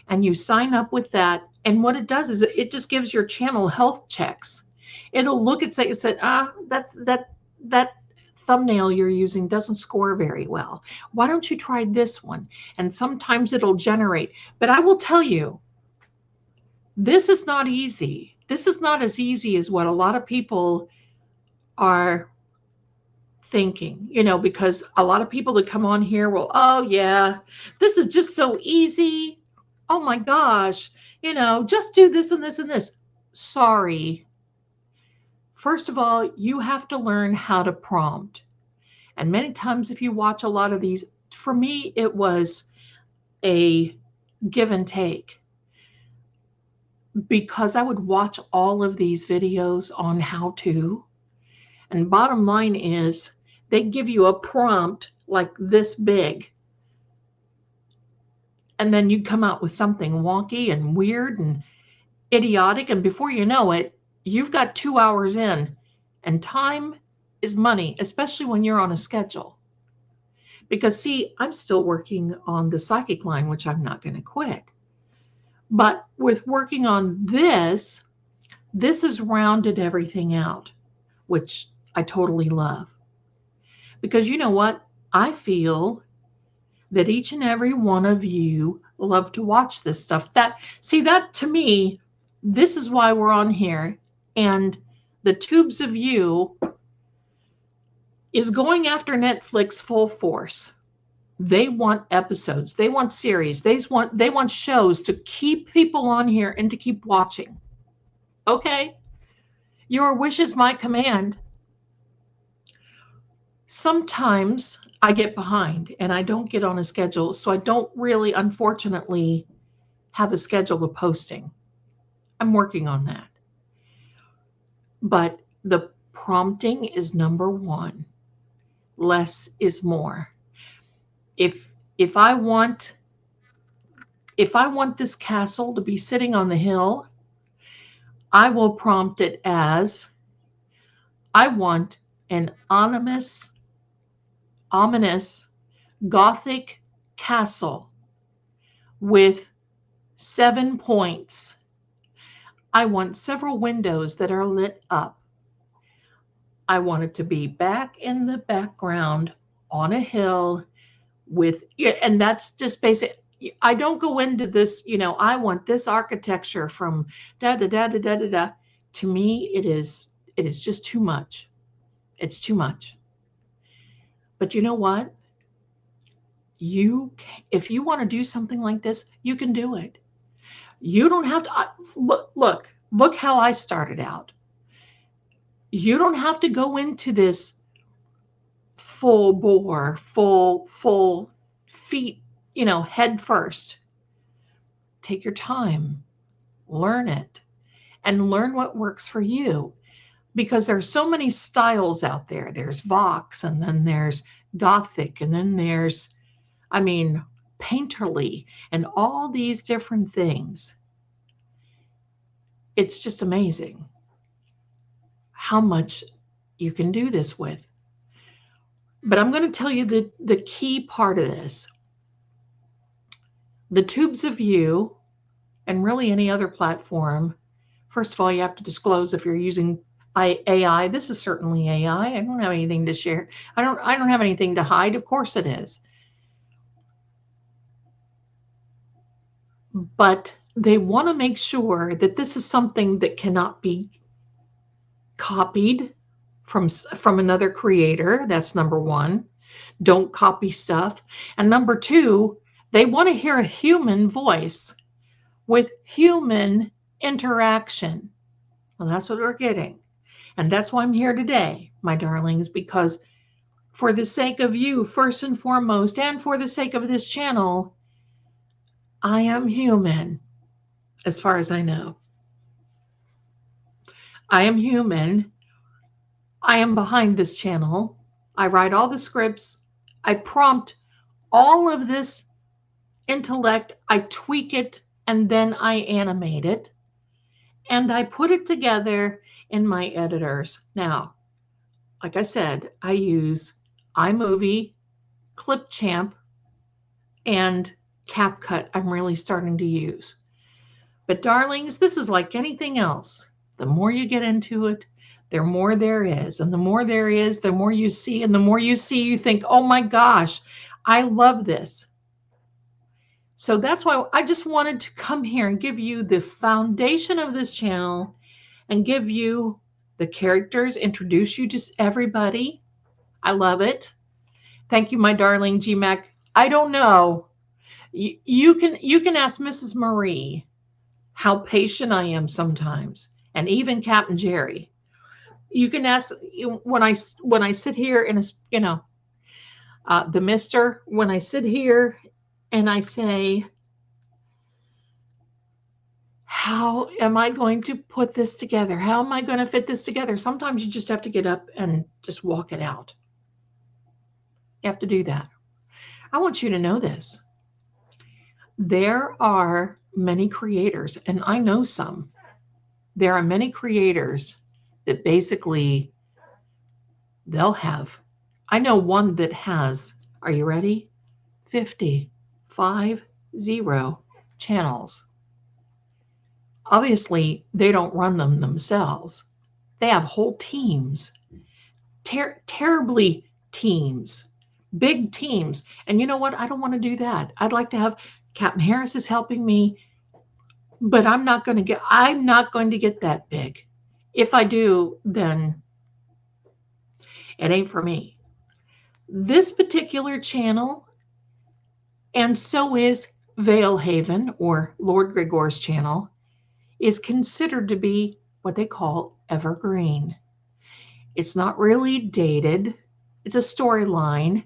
And you sign up with that, and what it does is it just gives your channel health checks. It'll look and say, that thumbnail you're using doesn't score very well. Why don't you try this one? And sometimes it'll generate. But I will tell you, this is not easy. This is not as easy as what a lot of people are thinking, because a lot of people that come on here will, oh yeah, this is just so easy. Oh my gosh, just do this and this and this. Sorry. First of all, you have to learn how to prompt. And many times if you watch a lot of these, for me, it was a give and take. Because I would watch all of these videos on how to, and bottom line is they give you a prompt like this big, and then you come out with something wonky and weird and idiotic, and before you know it, you've got 2 hours in, and time is money, especially when you're on a schedule. Because see, I'm still working on the psychic line, which I'm not going to quit. But with working on this has rounded everything out, which I totally love. Because you know what? I feel that each and every one of you love to watch this stuff. That to me, this is why we're on here. And the tubes of you is going after Netflix full force. They want episodes. They want series. They want shows to keep people on here and to keep watching. Okay? Your wish is my command. Sometimes I get behind and I don't get on a schedule, so I don't really, unfortunately, have a schedule of posting. I'm working on that. But the prompting is number one. Less is more. If I want this castle to be sitting on the hill, I will prompt it as, I want an ominous gothic castle with 7 points. I want several windows that are lit up. I want it to be back in the background on a hill and that's just basic. I don't go into this, I want this architecture from da da da da da da da. To me, it is just too much. It's too much. But you know what? If you want to do something like this, you can do it. You don't have to look how I started out. You don't have to go into this full bore, full feet, head first. Take your time, learn it, and learn what works for you. Because there's so many styles out there. There's Vox, and then there's Gothic, and then there's, painterly, and all these different things. It's just amazing how much you can do this with. But I'm going to tell you the key part of this. The tubes of you, and really any other platform, first of all, you have to disclose if you're using AI. This is certainly AI. I don't have anything to share. I don't have anything to hide. Of course it is. But they want to make sure that this is something that cannot be copied from another creator. That's number one. Don't copy stuff. And number two, they want to hear a human voice with human interaction. Well, that's what we're getting. And that's why I'm here today, my darlings, because for the sake of you, first and foremost, and for the sake of this channel, I am human, as far as I know. I am human. I am behind this channel. I write all the scripts. I prompt all of this intellect. I tweak it, and then I animate it. And I put it together in my editors. Now, like I said, I use iMovie, Clipchamp, and CapCut I'm really starting to use. But darlings, this is like anything else. The more you get into it, the more there is. And the more there is, the more you see. And the more you see, you think, oh my gosh, I love this. So that's why I just wanted to come here and give you the foundation of this channel and give you the characters, introduce you to everybody. I love it. Thank you, my darling GMAC. I don't know. You can ask Mrs. Marie how patient I am sometimes, and even Captain Jerry. You can ask when I sit here in a the Mister, when I sit here and I say, how am I going to put this together? How am I going to fit this together? Sometimes you just have to get up and just walk it out. You have to do that. I want you to know this. There are many creators, and I know some. There are many creators that basically they'll have. I know one that has, are you ready? 50 channels. Obviously, they don't run them themselves. They have whole teams, terribly teams, big teams. And you know what? I don't want to do that. I'd like to have Captain Harris is helping me, but I'm not going to get that big. If I do, then it ain't for me. This particular channel, and so is Valehaven, or Lord Greggor's channel, is considered to be what they call evergreen. It's not really dated. It's a storyline.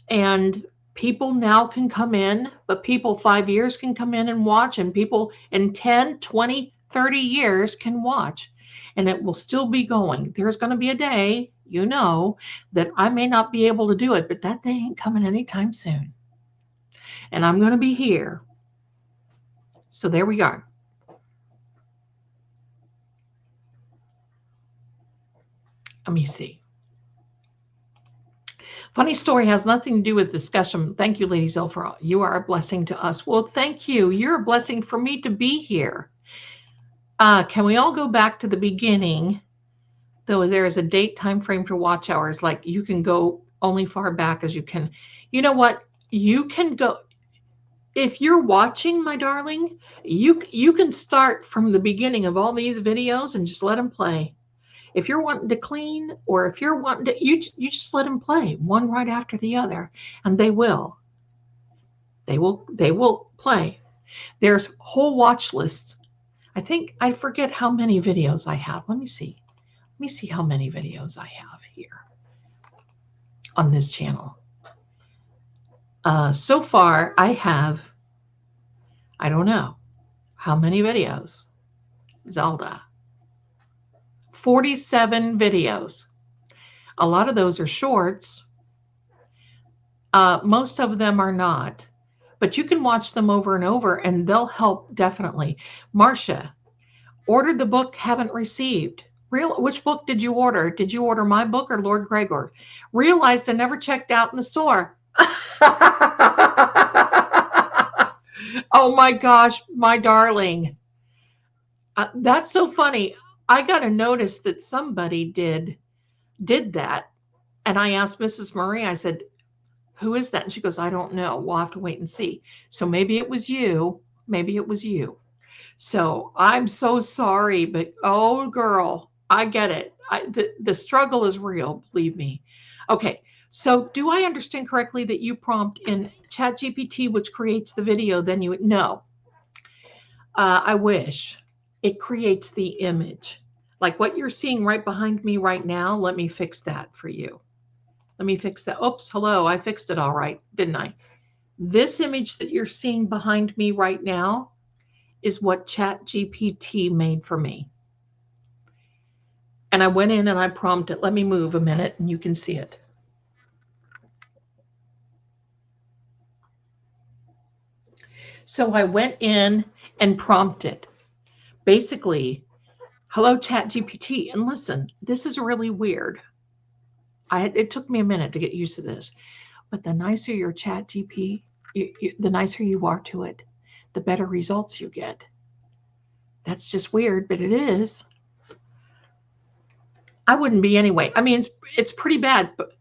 And people now can come in, but people 5 years can come in and watch, and people in 10, 20, 30 years can watch. And it will still be going. There's going to be a day, you know, that I may not be able to do it, but that day ain't coming anytime soon. And I'm going to be here. So there we are. Let me see. Funny story has nothing to do with discussion. Thank you, Lady Zelda. You are a blessing to us. Well, thank you. You're a blessing for me to be here. Can we all go back to the beginning? Though there is a date time frame for watch hours. Like you can go only far back as you can. You know what? You can go. If you're watching, my darling, you can start from the beginning of all these videos and just let them play. If you're wanting to clean, or if you're wanting to, you just let them play one right after the other, and they will play. There's whole watch lists. I forget how many videos I have. Let me see how many videos I have here on this channel. So far I have, I don't know how many videos. Zelda. 47 videos. A lot of those are shorts. Most of them are not, but you can watch them over and over and they'll help definitely. Marcia, ordered the book, haven't received. Which book did you order? Did you order my book or Lord Greggor? Realized I never checked out in the store. Oh my gosh, my darling. That's so funny. I got a notice that somebody did that. And I asked Mrs. Marie, I said, who is that? And she goes, I don't know. We'll have to wait and see. So maybe it was you. Maybe it was you. So I'm so sorry, but oh girl, I get it. The struggle is real, believe me. Okay, so do I understand correctly that you prompt in ChatGPT, which creates the video, then you know? I wish. It creates the image. Like what you're seeing right behind me right now, let me fix that for you. Let me fix that. Oops, hello, I fixed it all right, didn't I? This image that you're seeing behind me right now is what ChatGPT made for me. And I went in and I prompted, let me move a minute and you can see it. So I went in and prompted, basically, hello ChatGPT. And listen, this is really weird. It took me a minute to get used to this. But the nicer your ChatGPT, the nicer you are to it, the better results you get. That's just weird, but it is. I wouldn't be anyway. I mean, it's pretty bad, but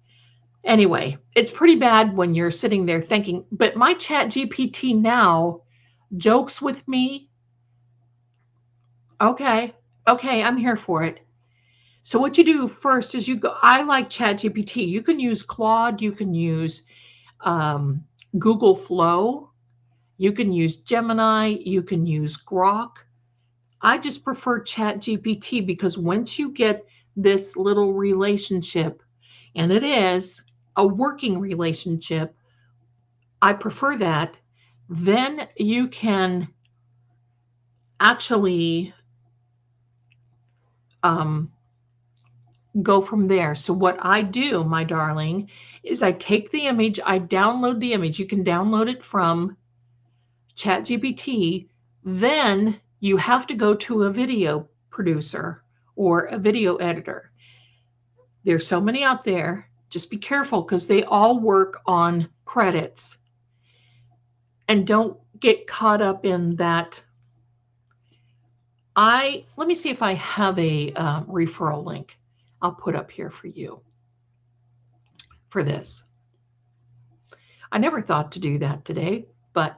anyway, it's pretty bad when you're sitting there thinking, but my ChatGPT now jokes with me. Okay, I'm here for it. So what you do first is you go, I like ChatGPT. You can use Claude, you can use Google Flow, you can use Gemini, you can use Grok. I just prefer ChatGPT because once you get this little relationship, and it is a working relationship, I prefer that, then you can actually go from there. So what I do, my darling, is I take the image, I download the image. You can download it from ChatGPT. Then you have to go to a video producer or a video editor. There's so many out there. Just be careful because they all work on credits. And don't get caught up in that. Let me see if I have a referral link I'll put up here for you for this. I never thought to do that today, but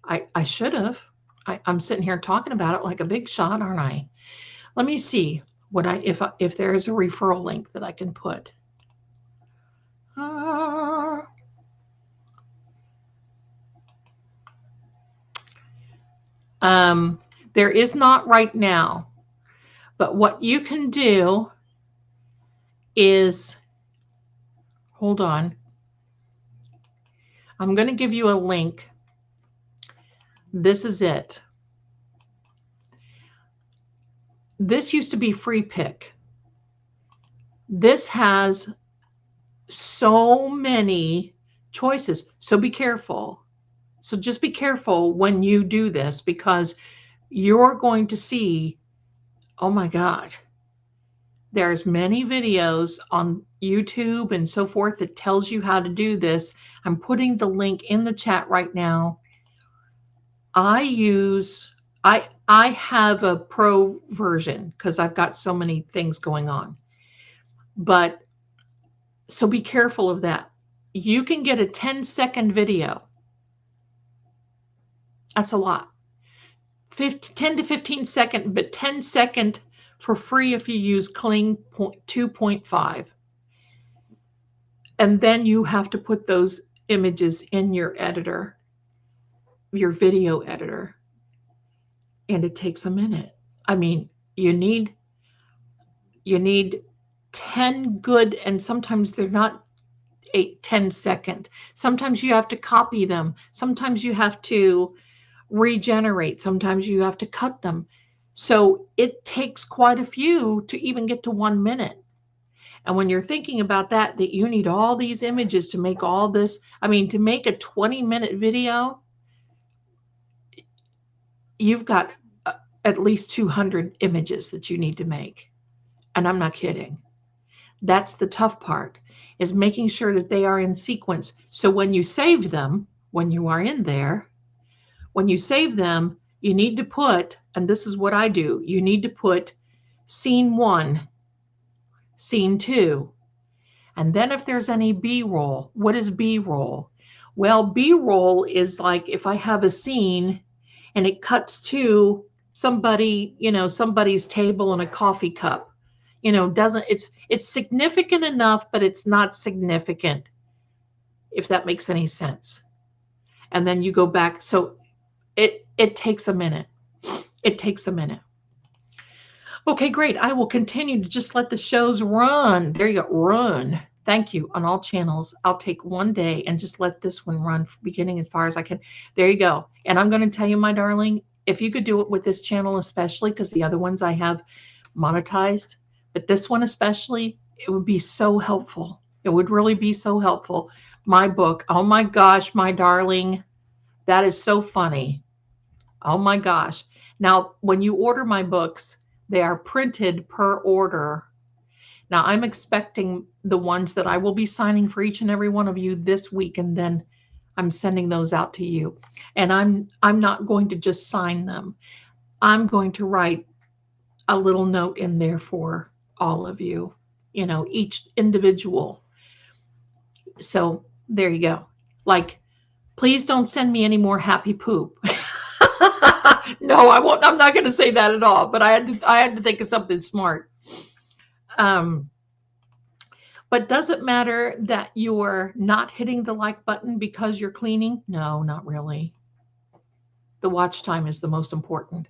I should have. I'm sitting here talking about it like a big shot, aren't I? Let me see what if there is a referral link that I can put. There is not right now, but what you can do is, hold on. I'm going to give you a link. This is it. This used to be free pick. This has so many choices. So be careful. So just be careful when you do this because you're going to see, oh my God, there's many videos on YouTube and so forth that tells you how to do this. I'm putting the link in the chat right now. I have a pro version because I've got so many things going on. But so be careful of that. You can get a 10-second video. That's a lot. 10 to 15 second, but 10 second for free if you use Kling 2.5. And then you have to put those images in your editor, your video editor. And it takes a minute. I mean, you need 10 good, and sometimes they're not 10 second. Sometimes you have to copy them. Sometimes you have to regenerate. Sometimes you have to cut them. So it takes quite a few to even get to 1 minute. And when you're thinking about that you need all these images to make all this, I mean, to make a 20-minute video, you've got at least 200 images that you need to make. And I'm not kidding. That's the tough part, is making sure that they are in sequence. So when you save them, when you are in there, when you save them, you need to put, and this is what I do, you need to put scene 1, scene 2, and then if there's any B-roll, what is B-roll? Well, B-roll is like if I have a scene and it cuts to somebody, somebody's table and a coffee cup, it's significant enough, but it's not significant, if that makes any sense. And then you go back. So it takes a minute. It takes a minute. Okay, great. I will continue to just let the shows run. There you go, run. Thank you on all channels. I'll take one day and just let this one run from beginning as far as I can. There you go. And I'm going to tell you, my darling, if you could do it with this channel, especially because the other ones I have monetized, but this one especially, it would be so helpful. It would really be so helpful. My book, oh my gosh, my darling, that is so funny. Oh my gosh. Now, when you order my books, they are printed per order. Now, I'm expecting the ones that I will be signing for each and every one of you this week, and then I'm sending those out to you. And I'm not going to just sign them. I'm going to write a little note in there for all of you, you know, each individual. So there you go. Like, please don't send me any more happy poop. No, I won't. I'm not going to say that at all. But I had to think of something smart. But does it matter that you're not hitting the like button because you're cleaning? No, not really. The watch time is the most important.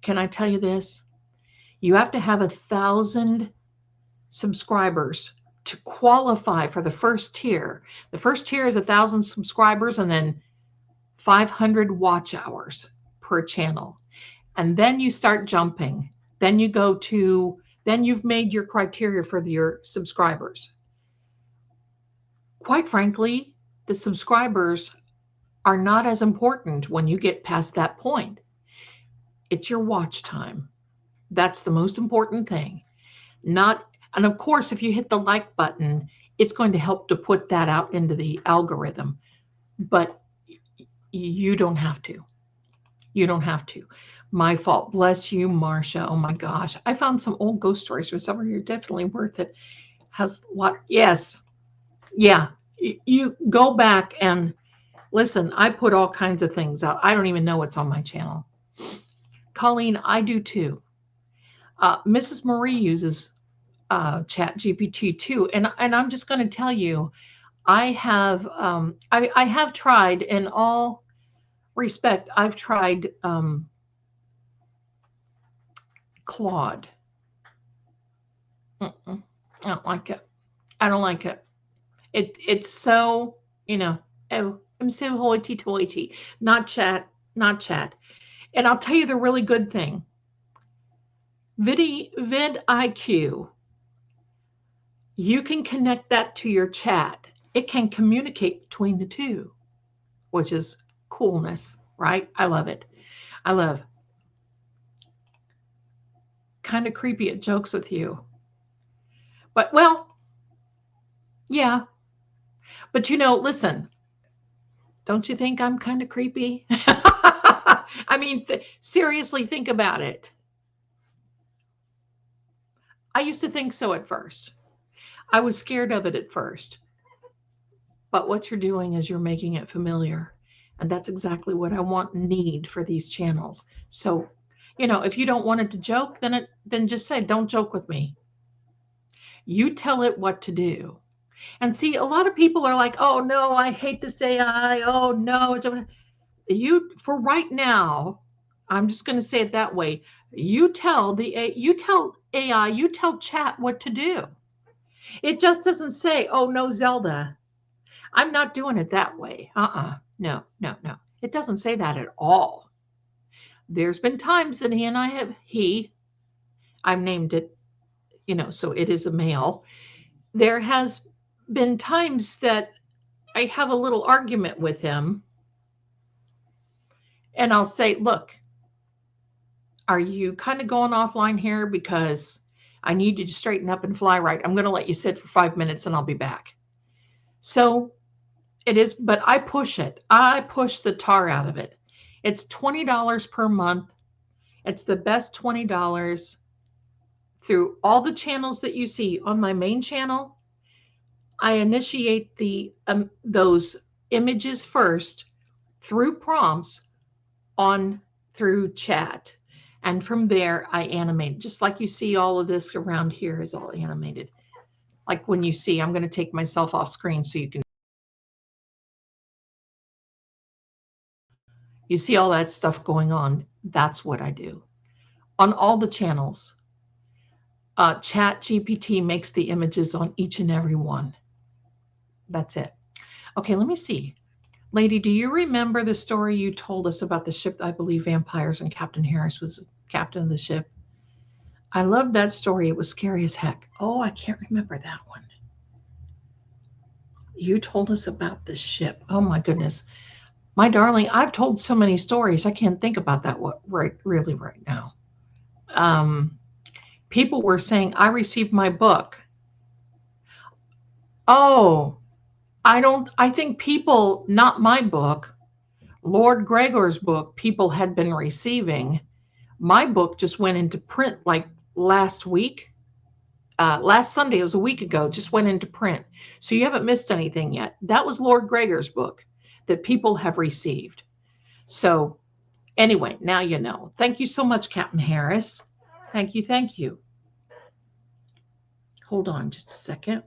Can I tell you this? You have to have 1,000 subscribers to qualify for the first tier. The first tier is 1,000 subscribers and then 500 watch hours per channel. And then you start jumping. Then you go to, then you've made your criteria for your subscribers. Quite frankly, the subscribers are not as important when you get past that point. It's your watch time. That's the most important thing. And of course, if you hit the like button, it's going to help to put that out into the algorithm. But you don't have to. You don't have to. My fault. Bless you, Marcia. Oh my gosh. I found some old ghost stories for some of you. Definitely worth it. Has a lot. Yes. Yeah. You go back and listen. I put all kinds of things out. I don't even know what's on my channel. Colleen, I do too. Mrs. Marie uses Chat GPT too. And I'm just going to tell you, I have tried, in all respect, I've tried Claude. I don't like it. I don't like it. It's so, you know, oh, I'm so hoity-toity. Not chat. And I'll tell you the really good thing. vidIQ, you can connect that to your chat. It can communicate between the two, which is coolness, right? I love it. I love. Kind of creepy, it jokes with you. But, well, yeah. But, you know, listen, don't you think I'm kind of creepy? I mean, seriously, think about it. I used to think so at first. I was scared of it at first. But what you're doing is you're making it familiar. And that's exactly what I want and need for these channels. So, you know, if you don't want it to joke, then just say, don't joke with me. You tell it what to do. And see, a lot of people are like, oh no, I hate this AI. Oh no. For right now, I'm just going to say it that way. You tell AI, you tell chat what to do. It just doesn't say, oh no, Zelda, I'm not doing it that way. No. It doesn't say that at all. There's been times that I've named it, you know, so it is a male. There has been times that I have a little argument with him and I'll say, look, are you kind of going offline here? Because I need you to straighten up and fly right. I'm going to let you sit for 5 minutes and I'll be back. So it is, but I push it. I push the tar out of it. It's $20 per month. It's the best $20 through all the channels that you see. On my main channel, I initiate those images first through prompts through chat. And from there, I animate. Just like you see all of this around here is all animated. Like when you see, I'm going to take myself off screen so you can. You see all that stuff going on. That's what I do. On all the channels, Chat GPT makes the images on each and every one. That's it. Okay, let me see. Lady, do you remember the story you told us about the ship, I believe vampires, and Captain Harris was captain of the ship? I loved that story. It was scary as heck. Oh, I can't remember that one. You told us about the ship. Oh my goodness. My darling, I've told so many stories. I can't think about that really right now. People were saying, I received my book. Oh, I think people, not my book, Lord Greggor's book, people had been receiving. My book just went into print like last week. Last Sunday, it was a week ago, just went into print. So you haven't missed anything yet. That was Lord Greggor's book that people have received. So anyway, now you know. Thank you so much, Captain Harris. Thank you, thank you. Hold on just a second.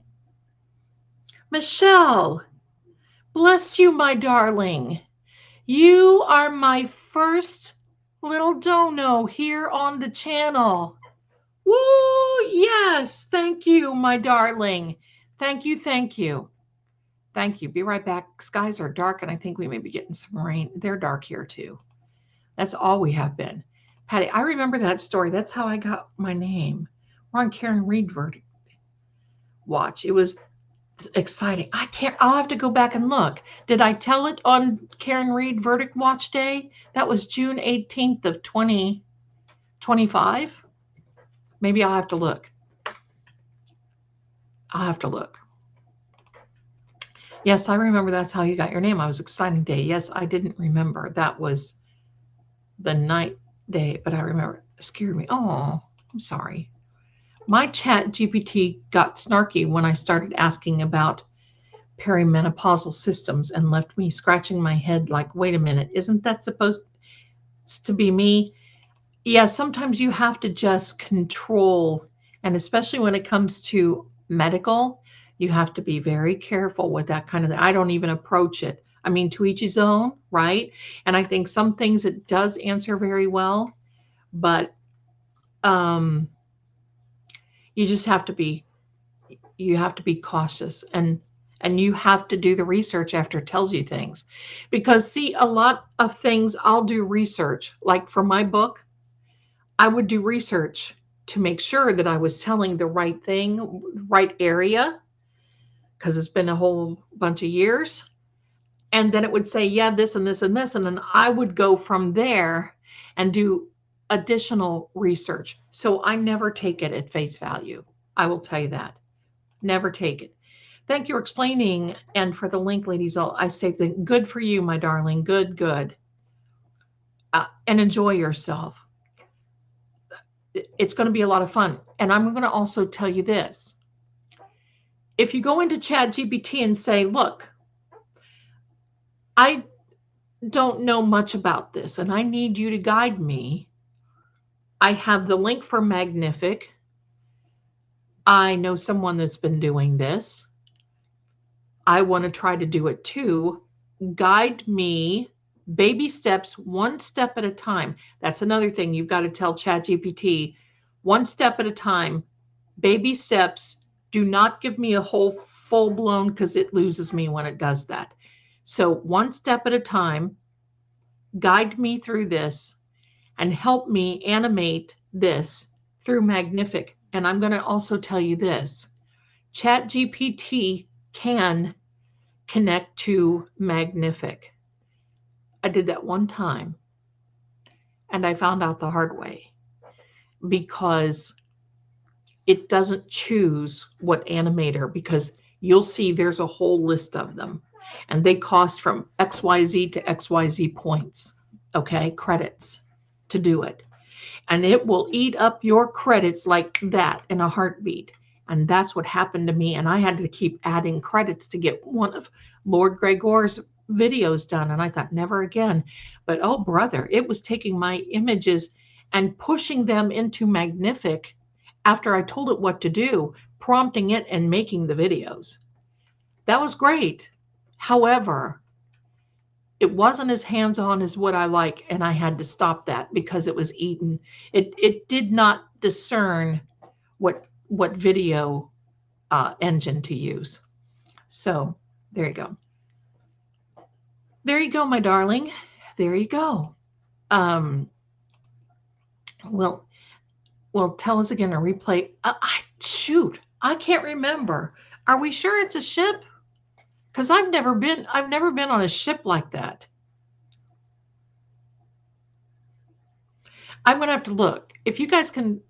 Michelle, bless you, my darling. You are my first little dono here on the channel. Woo, yes, thank you, my darling. Thank you, thank you. Thank you. Be right back. Skies are dark, and I think we may be getting some rain. They're dark here, too. That's all we have been. Patty, I remember that story. That's how I got my name. We're on Karen Reed Verdict Watch. It was exciting. I'll have to go back and look. Did I tell it on Karen Reed Verdict Watch Day? That was June 18th of 2025. Maybe I'll have to look. I'll have to look. Yes, I remember that's how you got your name. I was exciting day. Yes, I didn't remember. That was the night day, but I remember it scared me. Oh, I'm sorry. My chat GPT got snarky when I started asking about perimenopausal systems and left me scratching my head like, wait a minute, isn't that supposed to be me? Yeah, sometimes you have to just control, and especially when it comes to medical, you have to be very careful with that kind of thing. I don't even approach it. I mean, to each his own, right? And I think some things it does answer very well, but you just have to be cautious, and you have to do the research after it tells you things. Because see, a lot of things I'll do research, like for my book, I would do research to make sure that I was telling the right thing, right area, because it's been a whole bunch of years. And then it would say, yeah, this and this and this. And then I would go from there and do additional research. So I never take it at face value. I will tell you that. Never take it. Thank you for explaining. And for the link, Lady Zelda, I say good for you, my darling. Good, good. And enjoy yourself. It's going to be a lot of fun. And I'm going to also tell you this. If you go into ChatGPT and say, look, I don't know much about this and I need you to guide me, I have the link for Magnific. I know someone that's been doing this. I want to try to do it too. Guide me, baby steps, one step at a time. That's another thing you've got to tell ChatGPT. One step at a time, baby steps. Do not give me a whole full blown, because it loses me when it does that. So one step at a time, guide me through this and help me animate this through Magnific. And I'm going to also tell you this. ChatGPT can connect to Magnific. I did that one time and I found out the hard way, because it doesn't choose what animator, because you'll see there's a whole list of them and they cost from XYZ to XYZ points, okay, credits to do it. And it will eat up your credits like that in a heartbeat. And that's what happened to me. And I had to keep adding credits to get one of Lord Greggor's videos done. And I thought, never again. But oh, brother, it was taking my images and pushing them into Magnific after I told it what to do, prompting it and making the videos. That was great. However, it wasn't as hands-on as what I like, and I had to stop that because it was eaten. It did not discern what video engine to use. So There you go. There you go, my darling. There you go. Um, well, well, tell us again a replay. Shoot, I can't remember. Are we sure it's a ship? Because I've never been on a ship like that. I'm gonna have to look. If you guys can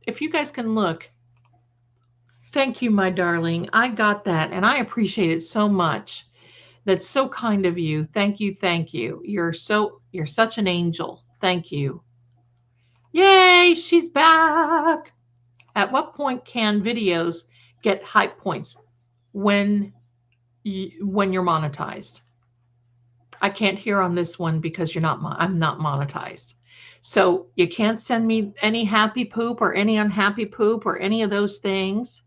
look. Thank you, my darling. I got that, and I appreciate it so much. That's so kind of you. Thank you, thank you. You're such an angel. Thank you. Yay, she's back. At what point can videos get hype points when you're monetized? I can't hear on this one because I'm not monetized. So you can't send me any happy poop or any unhappy poop or any of those things.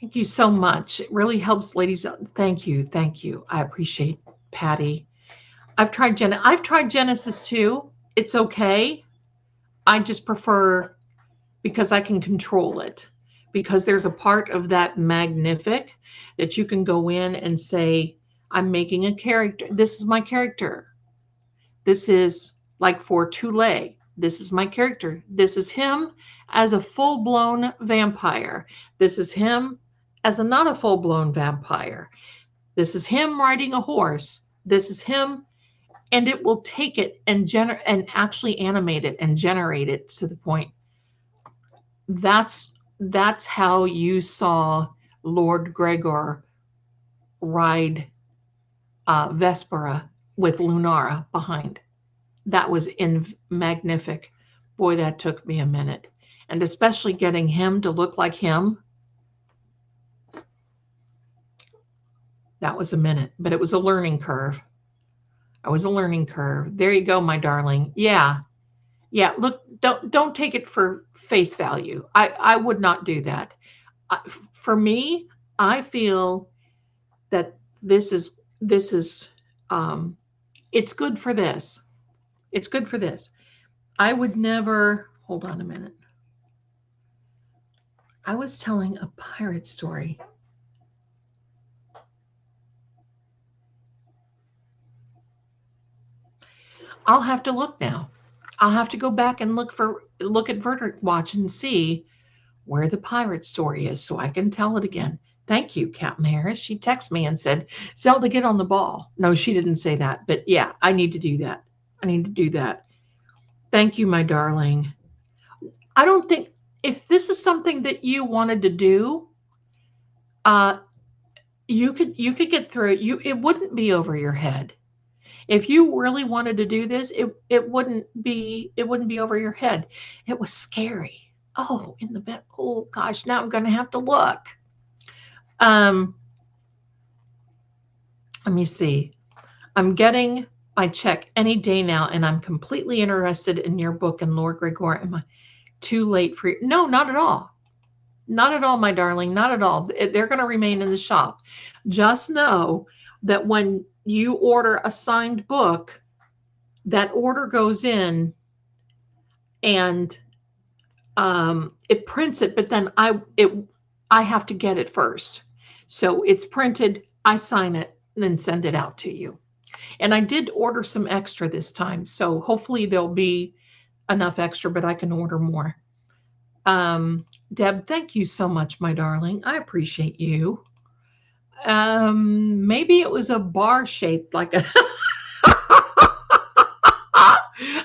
Thank you so much. It really helps, ladies. Thank you. Thank you. I appreciate Patty. I've tried Genesis too. It's okay. I just prefer because I can control it. Because there's a part of that magnific that you can go in and say, I'm making a character. This is my character. This is like for Tule. This is my character. This is him as a full-blown vampire. This is him as a not a full-blown vampire. This is him riding a horse. This is him, and it will take it and actually animate it and generate it to the point. That's how you saw Lord Greggor ride Vespera with Lunara behind. That was in magnific. Boy, that took me a minute. And especially getting him to look like him. That was a minute, but it was a learning curve. It was a learning curve. There you go, my darling. Yeah. Yeah, look, don't take it for face value. I would not do that. For me, I feel that this is it's good for this. It's good for this. I would never, hold on a minute. I was telling a pirate story. I'll have to look now. I'll have to go back and look at Verdict Watch and see where the pirate story is so I can tell it again. Thank you, Captain Harris. She texted me and said, Zelda, get on the ball. No, she didn't say that, but yeah, I need to do that. I need to do that. Thank you, my darling. I don't think, if this is something that you wanted to do, you could get through it. It wouldn't be over your head. If you really wanted to do this, it wouldn't be over your head. It was scary. Oh, in the bed. Oh gosh, now I'm going to have to look. Let me see. I'm getting my check any day now, and I'm completely interested in your book and Lord Greggor. Am I too late for you? No, not at all. Not at all, my darling. Not at all. They're going to remain in the shop. Just know that when you order a signed book, that order goes in and it prints it, but then I have to get it first. So it's printed, I sign it, and then send it out to you. And I did order some extra this time, so hopefully there'll be enough extra, but I can order more. Deb, thank you so much, my darling. I appreciate you. Maybe it was a bar shaped like a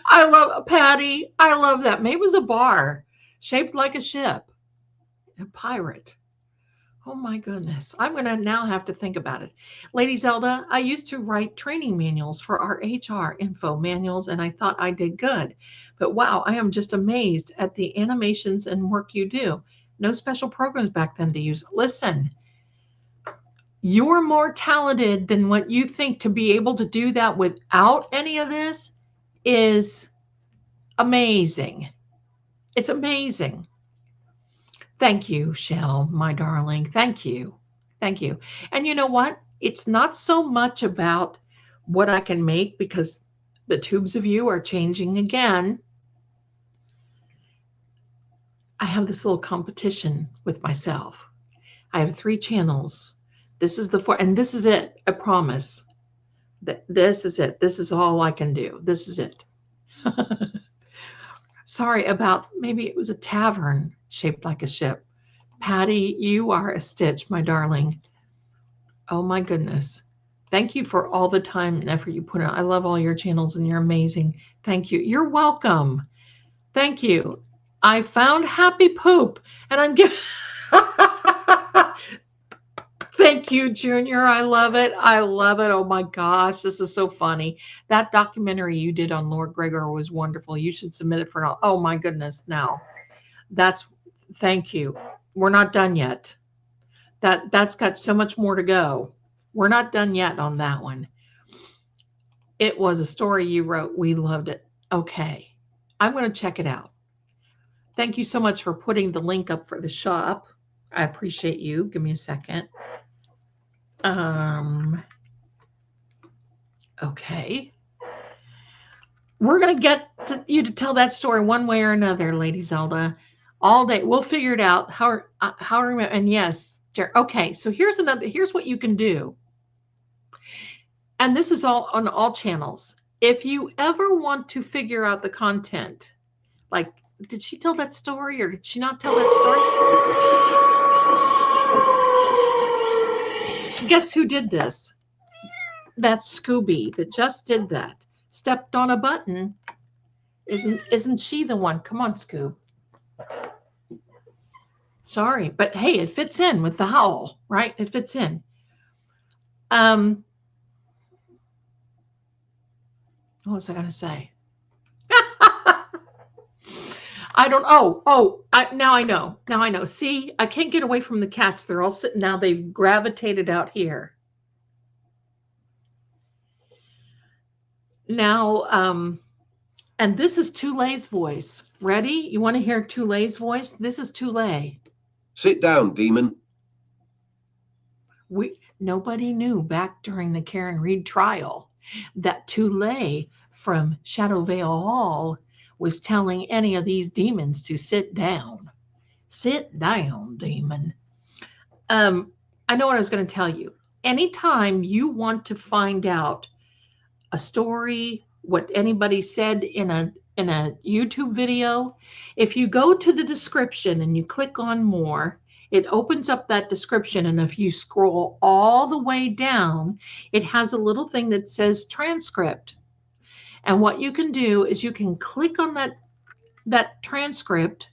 I love Patty. I love that. Maybe it was a bar shaped like a ship. A pirate. Oh my goodness. I'm going to now have to think about it. Lady Zelda, I used to write training manuals for our HR info manuals, and I thought I did good. But wow, I am just amazed at the animations and work you do. No special programs back then to use. Listen, you're more talented than what you think. To be able to do that without any of this is amazing. It's amazing. Thank you, Shell, my darling. Thank you. Thank you. And you know what? It's not so much about what I can make, because the tubes of you are changing again. I have this little competition with myself. I have 3 channels. This is the 4, and this is it. I promise. This is it. This is all I can do. This is it. Sorry about, maybe it was a tavern shaped like a ship. Patty, you are a stitch, my darling. Oh my goodness. Thank you for all the time and effort you put in. I love all your channels and you're amazing. Thank you. You're welcome. Thank you. I found happy poop and I'm giving. Thank you, Junior. I love it. I love it. Oh my gosh, this is so funny. That documentary you did on Lord Greggor was wonderful. You should submit it for an. Oh my goodness. Now, thank you. We're not done yet. That's got so much more to go. We're not done yet on that one. It was a story you wrote. We loved it. Okay. I'm going to check it out. Thank you so much for putting the link up for the shop. I appreciate you. Give me a second. Okay. We're going to get you to tell that story one way or another, Lady Zelda, all day. We'll figure it out. How and yes, okay. So here's what you can do. And this is all on all channels. If you ever want to figure out the content, like, did she tell that story or did she not tell that story? Guess who did this? That's Scooby that just did that. Stepped on a button. Isn't she the one? Come on, Scoob. Sorry, but hey, it fits in with the howl, right? It fits in. What was I going to say? I don't. Now I know. Now I know. See, I can't get away from the cats. They're all sitting now. They've gravitated out here. Now, and this is Tule's voice. Ready? You want to hear Tule's voice? This is Tule. Sit down, demon. Nobody knew back during the Karen Reed trial that Tule from Shadow Vale Hall was telling any of these demons to sit down. Sit down, demon. I know what I was going to tell you. Anytime you want to find out a story, what anybody said in a YouTube video, if you go to the description and you click on more, it opens up that description. And if you scroll all the way down, it has a little thing that says transcript. And what you can do is you can click on that transcript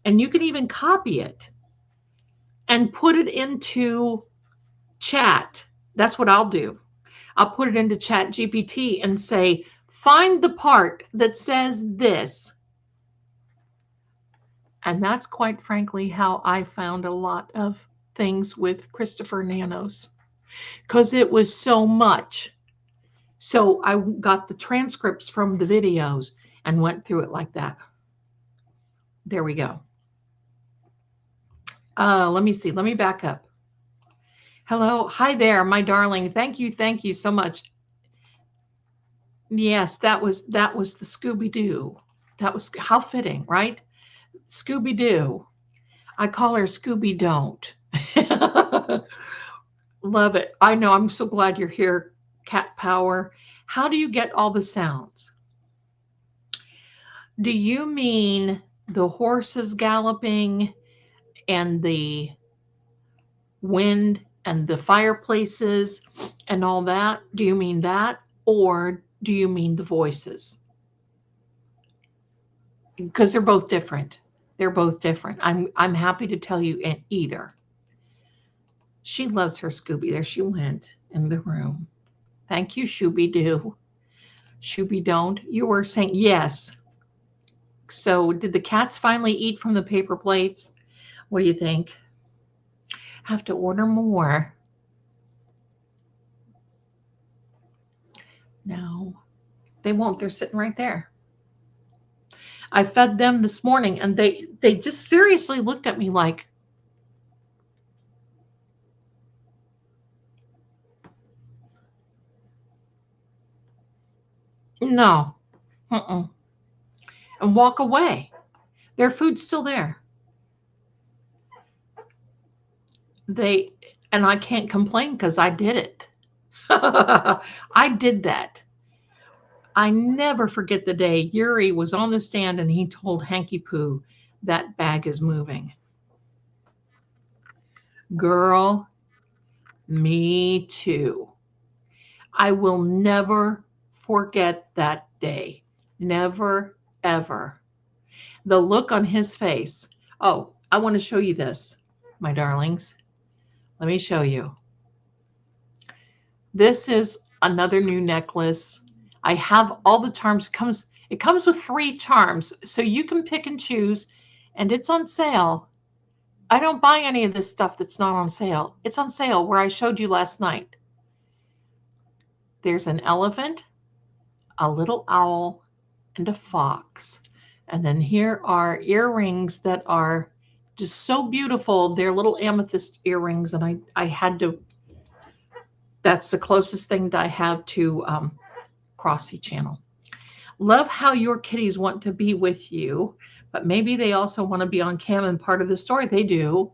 and you can even copy it and put it into chat. That's what I'll do. I'll put it into Chat GPT and say, find the part that says this. And that's quite frankly how I found a lot of things with Christopher Nanos, because it was so much. So I got the transcripts from the videos and went through it like that. There we go. Let me see. Let me back up. Hello. Hi there, my darling. Thank you. Thank you so much. Yes, that was the Scooby-Doo. That was how fitting, right? Scooby-Doo. I call her Scooby-Don't. Love it. I know. I'm so glad you're here, Cat Power. How do you get all the sounds? Do you mean the horses galloping and the wind and the fireplaces and all that? Do you mean that? Or do you mean the voices? Because they're both different. They're both different. I'm happy to tell you either. She loves her Scooby. There she went in the room. Thank you, Shooby-Doo. Shooby-Don't. You were saying yes. So did the cats finally eat from the paper plates? What do you think? Have to order more. No, they won't. They're sitting right there. I fed them this morning and they just seriously looked at me like, no, and walk away. Their food's still there. they, and I can't complain because I did it. I did that. I never forget the day Yuri was on the stand and he told Hanky Poo, that bag is moving. Girl, me too. I will never forget that day. Never, ever. The look on his face. Oh, I want to show you this, my darlings. Let me show you. This is another new necklace. I have all the charms. It comes with 3 charms, so you can pick and choose, and it's on sale. I don't buy any of this stuff that's not on sale. It's on sale where I showed you last night. There's an elephant, a little owl, and a fox. And then here are earrings that are just so beautiful. They're little amethyst earrings, and I had to, that's the closest thing that I have to Crosse channel. Love how your kitties want to be with you, but maybe they also want to be on cam and part of the story. They do.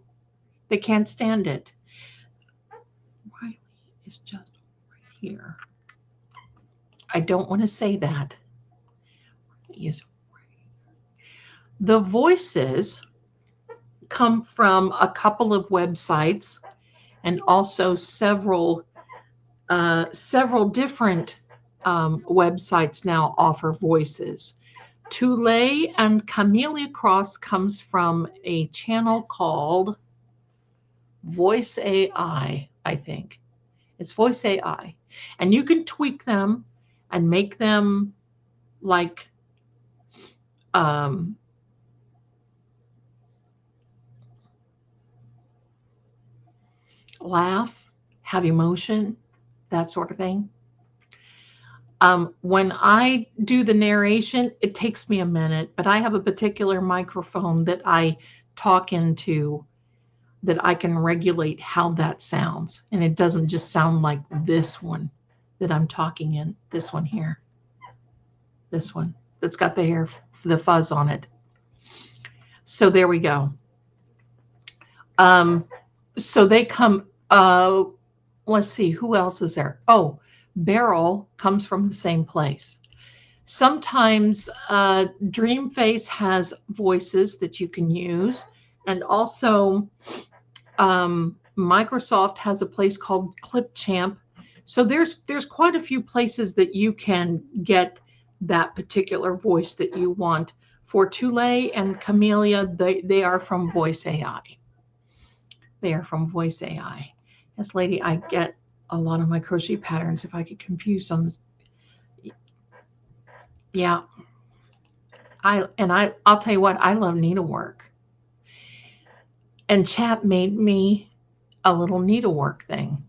They can't stand it. Riley is just right here. I don't want to say that. Yes. The voices come from a couple of websites and also several different websites now offer voices. Tule and Camellia Crosse comes from a channel called Voice AI, I think. It's Voice AI. And you can tweak them and make them like laugh, have emotion, that sort of thing. When I do the narration, it takes me a minute, but I have a particular microphone that I talk into that I can regulate how that sounds. And it doesn't just sound like this one that I'm talking in, this one here, this one that's got the hair, the fuzz on it. So there we go. So they come, let's see, who else is there? Oh, Beryl comes from the same place. Sometimes Dreamface has voices that you can use, and also Microsoft has a place called Clipchamp. So there's quite a few places that you can get that particular voice that you want. For Tule and Camellia, they are from Voice AI. They are from Voice AI. Yes, lady, I get a lot of my crochet patterns if I get confused on. Yeah. I'll tell you what, I love needlework. And Chap made me a little needlework thing.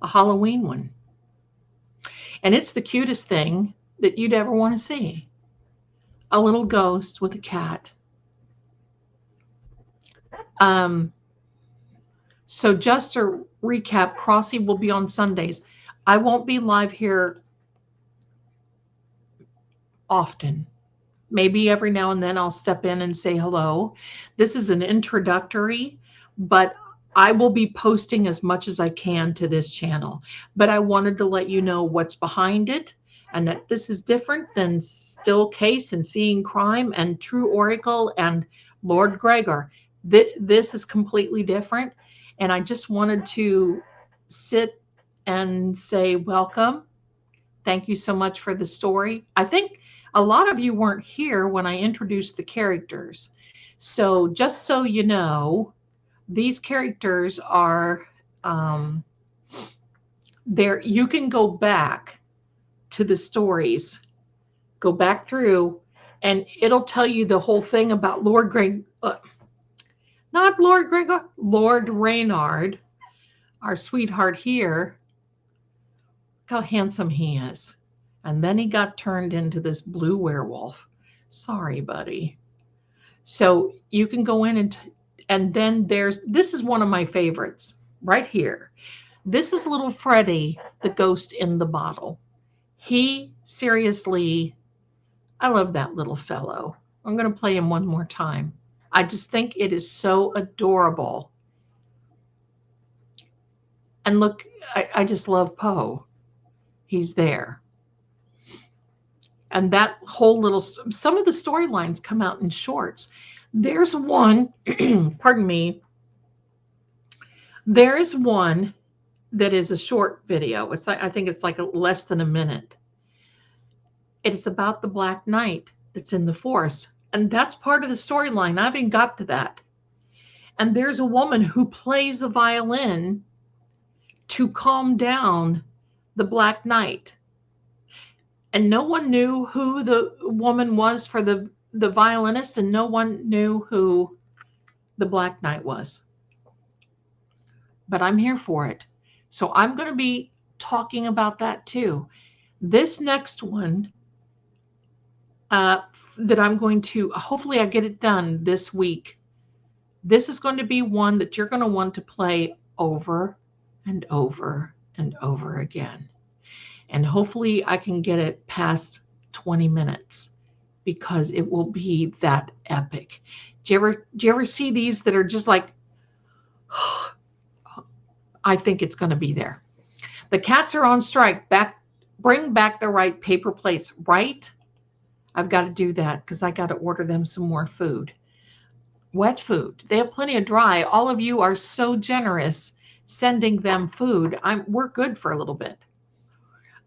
A Halloween one. And it's the cutest thing that you'd ever want to see. A little ghost with a cat. So just to recap, Crosse will be on Sundays. I won't be live here often. Maybe every now and then I'll step in and say hello. This is an introductory, but I will be posting as much as I can to this channel. But I wanted to let you know what's behind it and that this is different than Still Case and Seeing Crime and True Oracle and Lord Greggor. This is completely different. And I just wanted to sit and say, welcome. Thank you so much for the story. I think a lot of you weren't here when I introduced the characters. So just so you know, these characters are there. You can go back to the stories, go back through, and it'll tell you the whole thing about Lord not Lord Greggor, Lord Reynard, our sweetheart here. Look how handsome he is. And then he got turned into this blue werewolf. Sorry, buddy. So you can go in and then this is one of my favorites right here. This is little Freddy, the ghost in the bottle. He seriously, I love that little fellow. I'm going to play him one more time. I just think it is so adorable. And look, I just love Poe. He's there. And that whole little, some of the storylines come out in shorts. There's one, pardon me, there is one that is a short video. It's like, I think it's like less than a minute. It's about the Black Knight that's in the forest. And that's part of the storyline. I haven't got to that. And there's a woman who plays a violin to calm down the Black Knight. And no one knew who the woman was for the violinist, and no one knew who the Black Knight was. But I'm here for it. So I'm going to be talking about that too. This next one that I'm going to, hopefully I get it done this week. This is going to be one that you're going to want to play over and over and over again. And hopefully I can get it past 20 minutes because it will be that epic. Do you ever see these that are just like, I think it's going to be there. The cats are on strike. Bring back the right paper plates. Right? I've got to do that because I got to order them some more food. Wet food. They have plenty of dry. All of you are so generous sending them food. We're good for a little bit.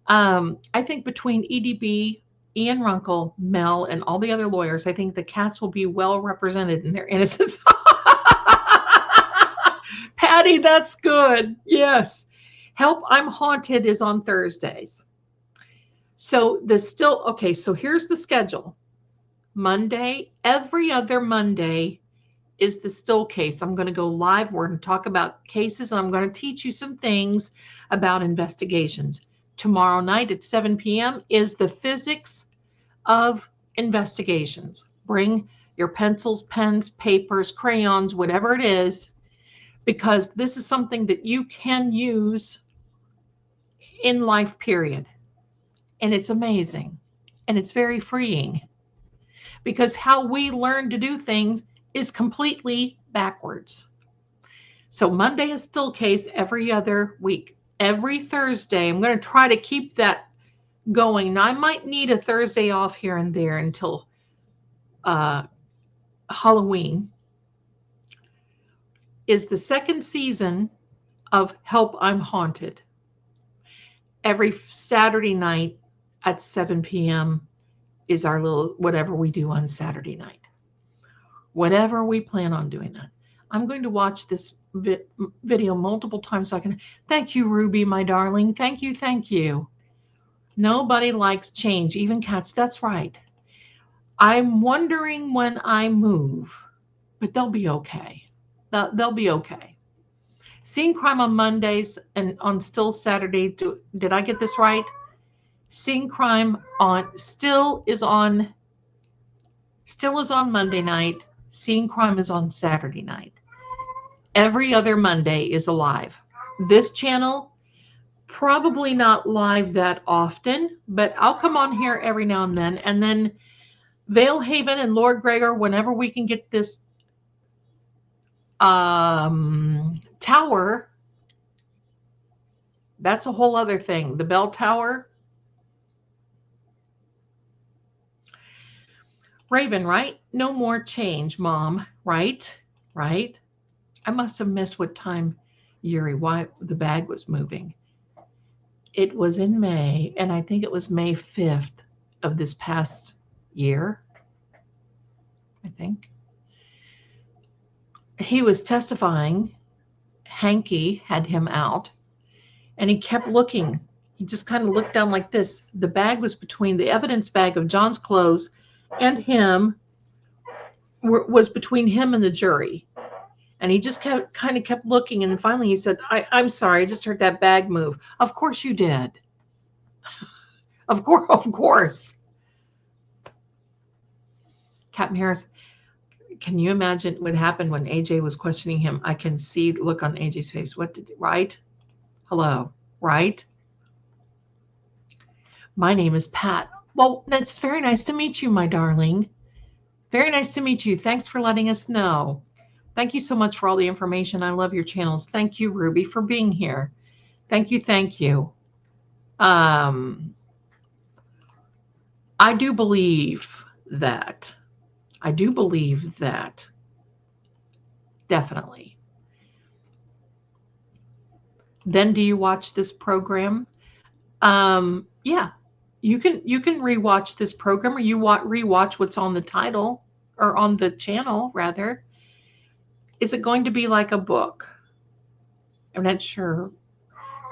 I think between EDB, Ian Runkle, Mel, and all the other lawyers, I think the cats will be well represented in their innocence. Patty, that's good. Yes. Help, I'm Haunted is on Thursdays. So okay, so here's the schedule. Monday, every other Monday is the still case. I'm going to go live. We're going to talk about cases, and I'm going to teach you some things about investigations. Tomorrow night at 7 p.m. is the physics of investigations. Bring your pencils, pens, papers, crayons, whatever it is, because this is something that you can use in life, period. And it's amazing. And it's very freeing. Because how we learn to do things is completely backwards. So Monday is still case every other week. Every Thursday, I'm going to try to keep that going. Now, I might need a Thursday off here and there until Halloween. Is the second season of Help, I'm Haunted. Every Saturday night at 7 p.m. is our little whatever we do on Saturday night. Whatever we plan on doing that. I'm going to watch this video multiple times so I can. Thank you, Ruby, my darling. Thank you, thank you. Nobody likes change, even cats. That's right. I'm wondering when I move, but they'll be okay. They'll be okay. Seeing Crime on Mondays and on Still Saturday. Did I get this right? Seeing Crime on Still is on Monday night. Seeing Crime is on Saturday night. Every other Monday is live. This channel, probably not live that often, but I'll come on here every now and then. And then Valehaven and Lord Greggor, whenever we can get this tower, that's a whole other thing. The bell tower. Raven, right? No more change, Mom. Right? Right? I must have missed what time, Yuri, why the bag was moving. It was in May, and I think it was May 5th of this past year, I think. He was testifying. Hanky had him out, and he kept looking. He just kind of looked down like this. The bag was between the evidence bag of John's clothes and him, was between him and the jury. And he just kind of kept looking. And finally he said, I'm sorry, I just heard that bag move. Of course you did. Of course. Captain Harris, can you imagine what happened when AJ was questioning him? I can see the look on AJ's face. Right? Hello, right? My name is Pat. Well, that's very nice to meet you, my darling. Very nice to meet you. Thanks for letting us know. Thank you so much for all the information. I love your channels. Thank you, Ruby, for being here. Thank you. Thank you. I do believe that. Definitely. Then do you watch this program? Yeah, you can rewatch this program, or you rewatch what's on the title, or on the channel rather. Is it going to be like a book? I'm not sure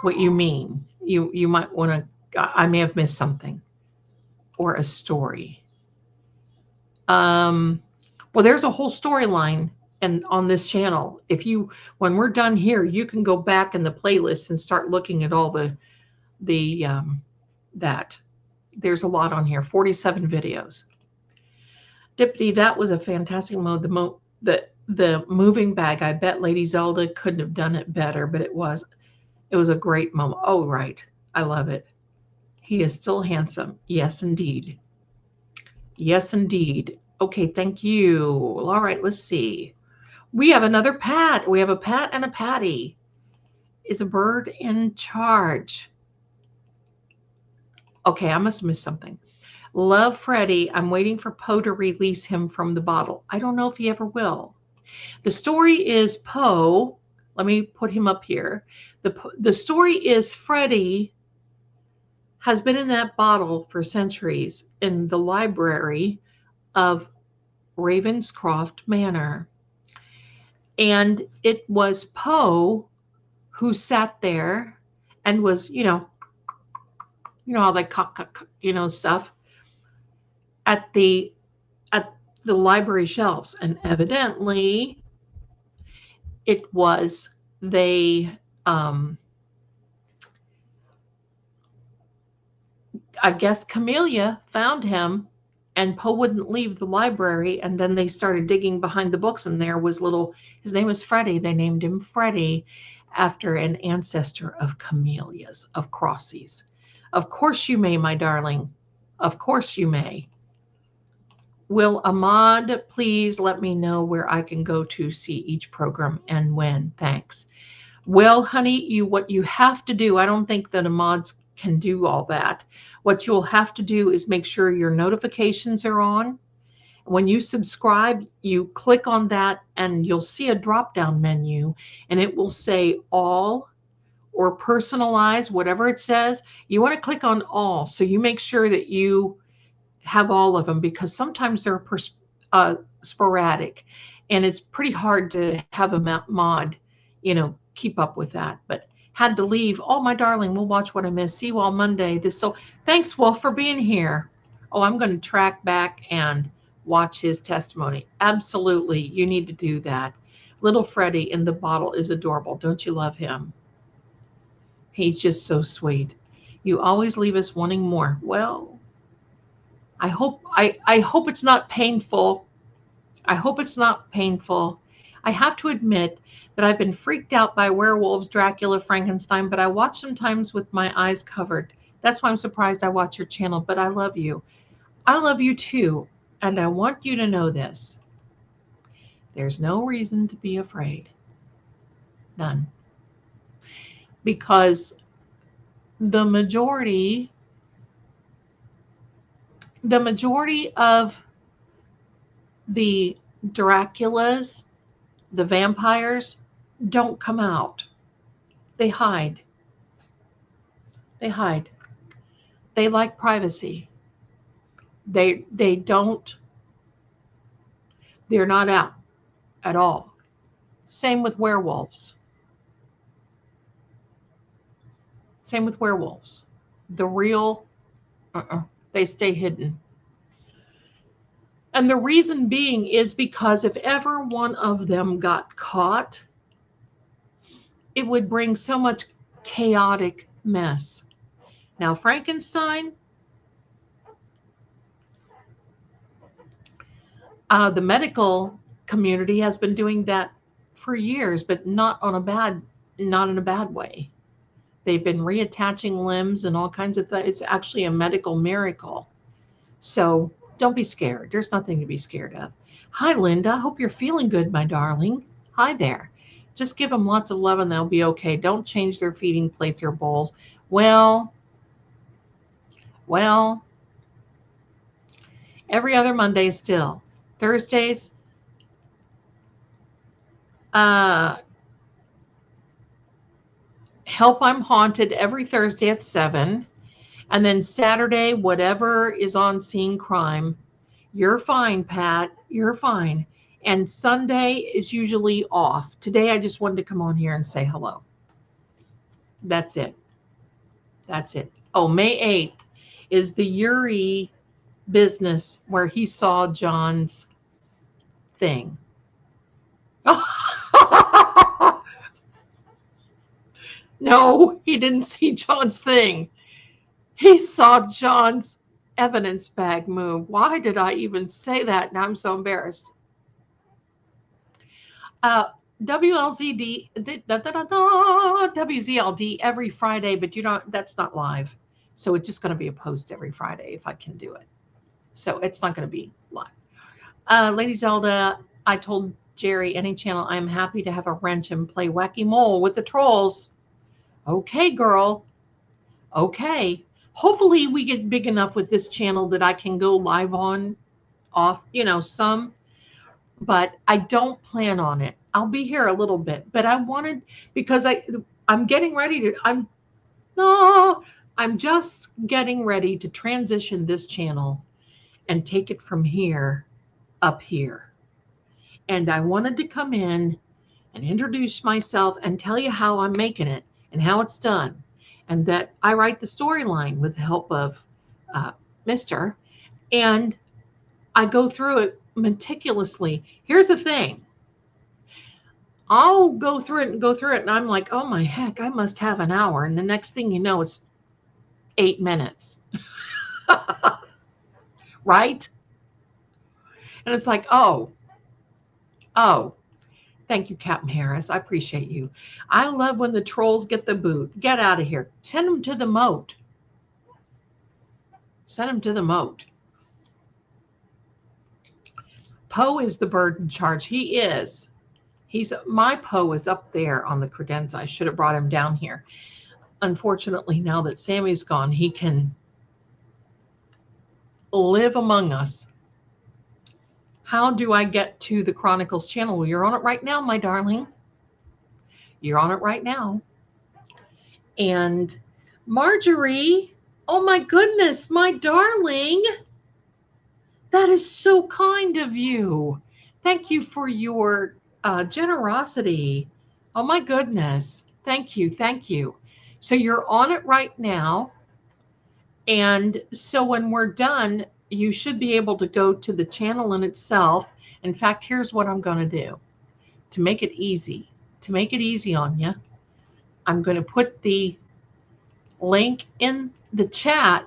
what you mean. You might want to. I may have missed something, or a story. Well, there's a whole storyline and on this channel. When we're done here, you can go back in the playlist and start looking at all that. There's a lot on here, 47 videos. Dippity, that was a fantastic mode. The moving bag, I bet Lady Zelda couldn't have done it better, but it was a great moment. Oh, right. I love it. He is still handsome. Yes, indeed. Yes, indeed. Okay, thank you. All right, let's see. We have another Pat. We have a Pat and a Patty. Is a bird in charge? Okay, I must have missed something. Love Freddy. I'm waiting for Poe to release him from the bottle. I don't know if he ever will. The story is Poe. Let me put him up here. The story is Freddy has been in that bottle for centuries in the library of Ravenscroft Manor. And it was Poe who sat there and was, all that stuff at the library shelves. And evidently it was I guess Camellia found him, and Poe wouldn't leave the library, and then they started digging behind the books, and there was his name was Freddy. They named him Freddy after an ancestor of Camellia's, of Crosse's. Of course you may, my darling. Of course you may. Will Ahmad please let me know where I can go to see each program and when? Thanks. Well, honey, what you have to do, I don't think that Ahmad's can do all that. What you'll have to do is make sure your notifications are on. When you subscribe, you click on that and you'll see a drop-down menu, and it will say all or personalize, whatever it says. You want to click on all, so you make sure that you have all of them, because sometimes they're sporadic, and it's pretty hard to have a mod, keep up with that. But had to leave. Oh, my darling, we'll watch what I missed. See you all Monday. Thanks, Wolf, for being here. Oh, I'm going to track back and watch his testimony. Absolutely. You need to do that. Little Freddy in the bottle is adorable. Don't you love him? He's just so sweet. You always leave us wanting more. Well, I hope it's not painful. I hope it's not painful. I have to admit that I've been freaked out by werewolves, Dracula, Frankenstein, but I watch sometimes with my eyes covered. That's why I'm surprised I watch your channel, but I love you. I love you too, and I want you to know this. There's no reason to be afraid. None. Because the majority of the Draculas, the vampires, don't come out. They hide. They hide. They like privacy. They're not out at all. Same with werewolves. Same with werewolves. The real, they stay hidden. And the reason being is because if ever one of them got caught, it would bring so much chaotic mess. Now, Frankenstein, the medical community has been doing that for years, but not in a bad way. They've been reattaching limbs and all kinds of things. It's actually a medical miracle. So Don't be scared. There's nothing to be scared of. Hi, Linda. Hope you're feeling good, my darling. Hi there. Just give them lots of love and they'll be okay. Don't change their feeding plates or bowls. Well, every other Monday still. Thursdays, Help I'm Haunted every Thursday at 7. And then Saturday, whatever is on Seeing Crime. You're fine, Pat. You're fine. And Sunday is usually off. Today, I just wanted to come on here and say hello. That's it. That's it. Oh, May 8th is the Yuri business where he saw John's thing. No, he didn't see John's thing. He saw John's evidence bag move. Why did I even say that? Now I'm so embarrassed. WLZD, WZLD every Friday, but that's not live. So it's just going to be a post every Friday if I can do it. So it's not going to be live. Lady Zelda, I told Jerry, any channel, I'm happy to have a wrench and play whack-a-mole with the trolls. Okay, girl. Okay. Hopefully we get big enough with this channel that I can go live off, some, but I don't plan on it. I'll be here a little bit, but I wanted, because I'm getting ready to, I'm just getting ready to transition this channel and take it from here up here. And I wanted to come in and introduce myself and tell you how I'm making it and how it's done. And that I write the storyline with the help of Mr. And I go through it meticulously. Here's the thing. I'll go through it, and I'm like, oh my heck, I must have an hour. And the next thing you know, it's 8 minutes. Right? And it's like, oh, thank you, Captain Harris. I appreciate you. I love when the trolls get the boot. Get out of here. Send them to the moat. Send them to the moat. Poe is the bird in charge. He is. My Poe is up there on the credenza. I should have brought him down here. Unfortunately, now that Sammy's gone, he can live among us. How do I get to the Chronicles channel? Well, you're on it right now, my darling. You're on it right now. And Marjorie, oh my goodness, my darling. That is so kind of you. Thank you for your generosity. Oh my goodness. Thank you. Thank you. So you're on it right now. And so when we're done, you should be able to go to the channel in itself. In fact, here's what I'm going to do to make it easy. To make it easy on you, I'm going to put the link in the chat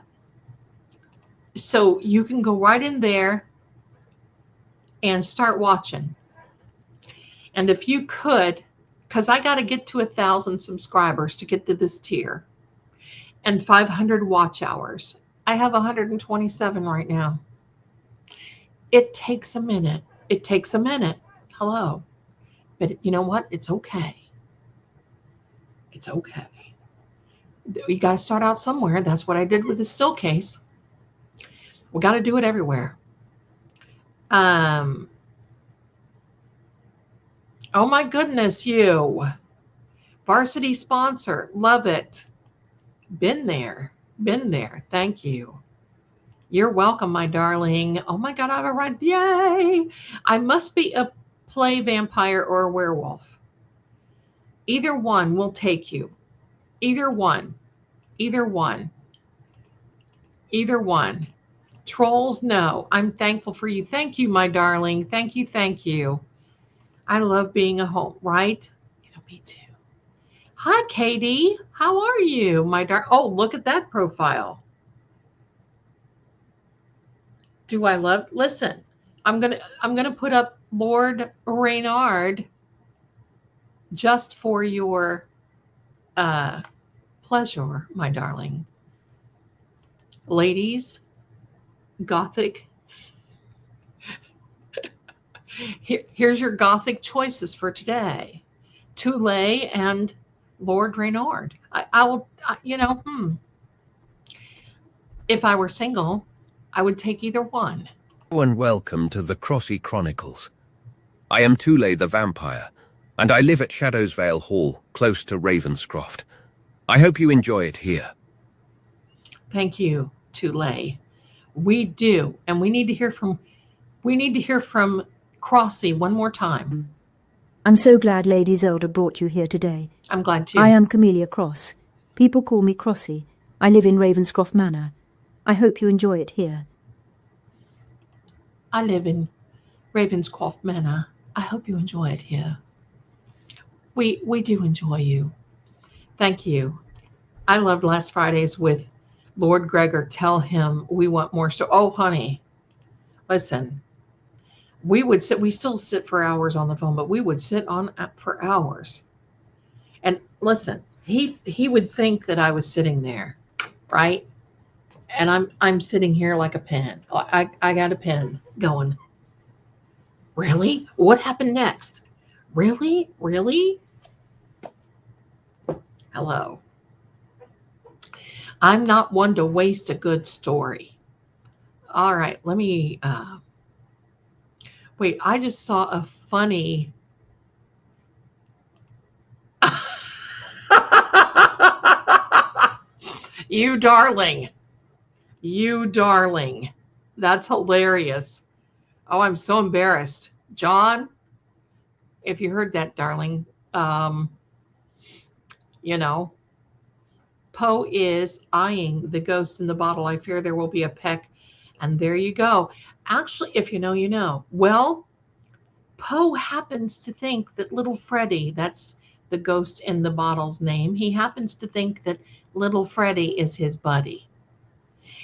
so you can go right in there and start watching. And if you could, because I got to get to 1,000 subscribers to get to this tier and 500 watch hours. I have 127 right now. It takes a minute. It takes a minute. Hello. But you know what? It's okay. It's okay. You got to start out somewhere. That's what I did with the still case. We got to do it everywhere. Oh my goodness, you. Varsity sponsor. Love it. Been there. Been there. Thank you. You're welcome, my darling. Oh my God, I have a right. Yay. I must be a play vampire or a werewolf. Either one will take you. Either one. Either one. Either one. Trolls, no. I'm thankful for you. Thank you, my darling. Thank you. Thank you. I love being a home, right? You know, me too. Hi, Katie. How are you, my darling? Oh, look at that profile. Do I love? Listen, I'm gonna put up Lord Reynard just for your pleasure, my darling. Ladies, gothic Here's your gothic choices for today. Tule and Lord Reynard. I will, if I were single, I would take either one. Hello and welcome to the Crosse Chronicles. I am Tule the vampire, and I live at Shadowsvale Hall, close to Ravenscroft. I hope you enjoy it here. Thank you, Tule. We do, and we need to hear from Crosse one more time. I'm so glad Lady Zelda brought you here today. I'm glad too. I am Camellia Crosse. People call me Crosse. I live in Ravenscroft Manor. I hope you enjoy it here. I live in Ravenscroft Manor. I hope you enjoy it here. We do enjoy you. Thank you. I loved last Fridays with Lord Greggor. Tell him we want more. So, oh, honey, listen. We still sit for hours on the phone, but we would sit on for hours. And listen, he would think that I was sitting there, right? And I'm sitting here like a pen. I got a pen going. Really? What happened next? Really? Really? Hello. I'm not one to waste a good story. All right, let me wait, I just saw a funny You darling. You darling. That's hilarious. Oh, I'm so embarrassed. John, if you heard that, darling, Poe is eyeing the ghost in the bottle. I fear there will be a peck. And there you go. Actually, if you know, you know. Well, Poe happens to think that little Freddy, that's the ghost in the bottle's name, he happens to think that little Freddy is his buddy.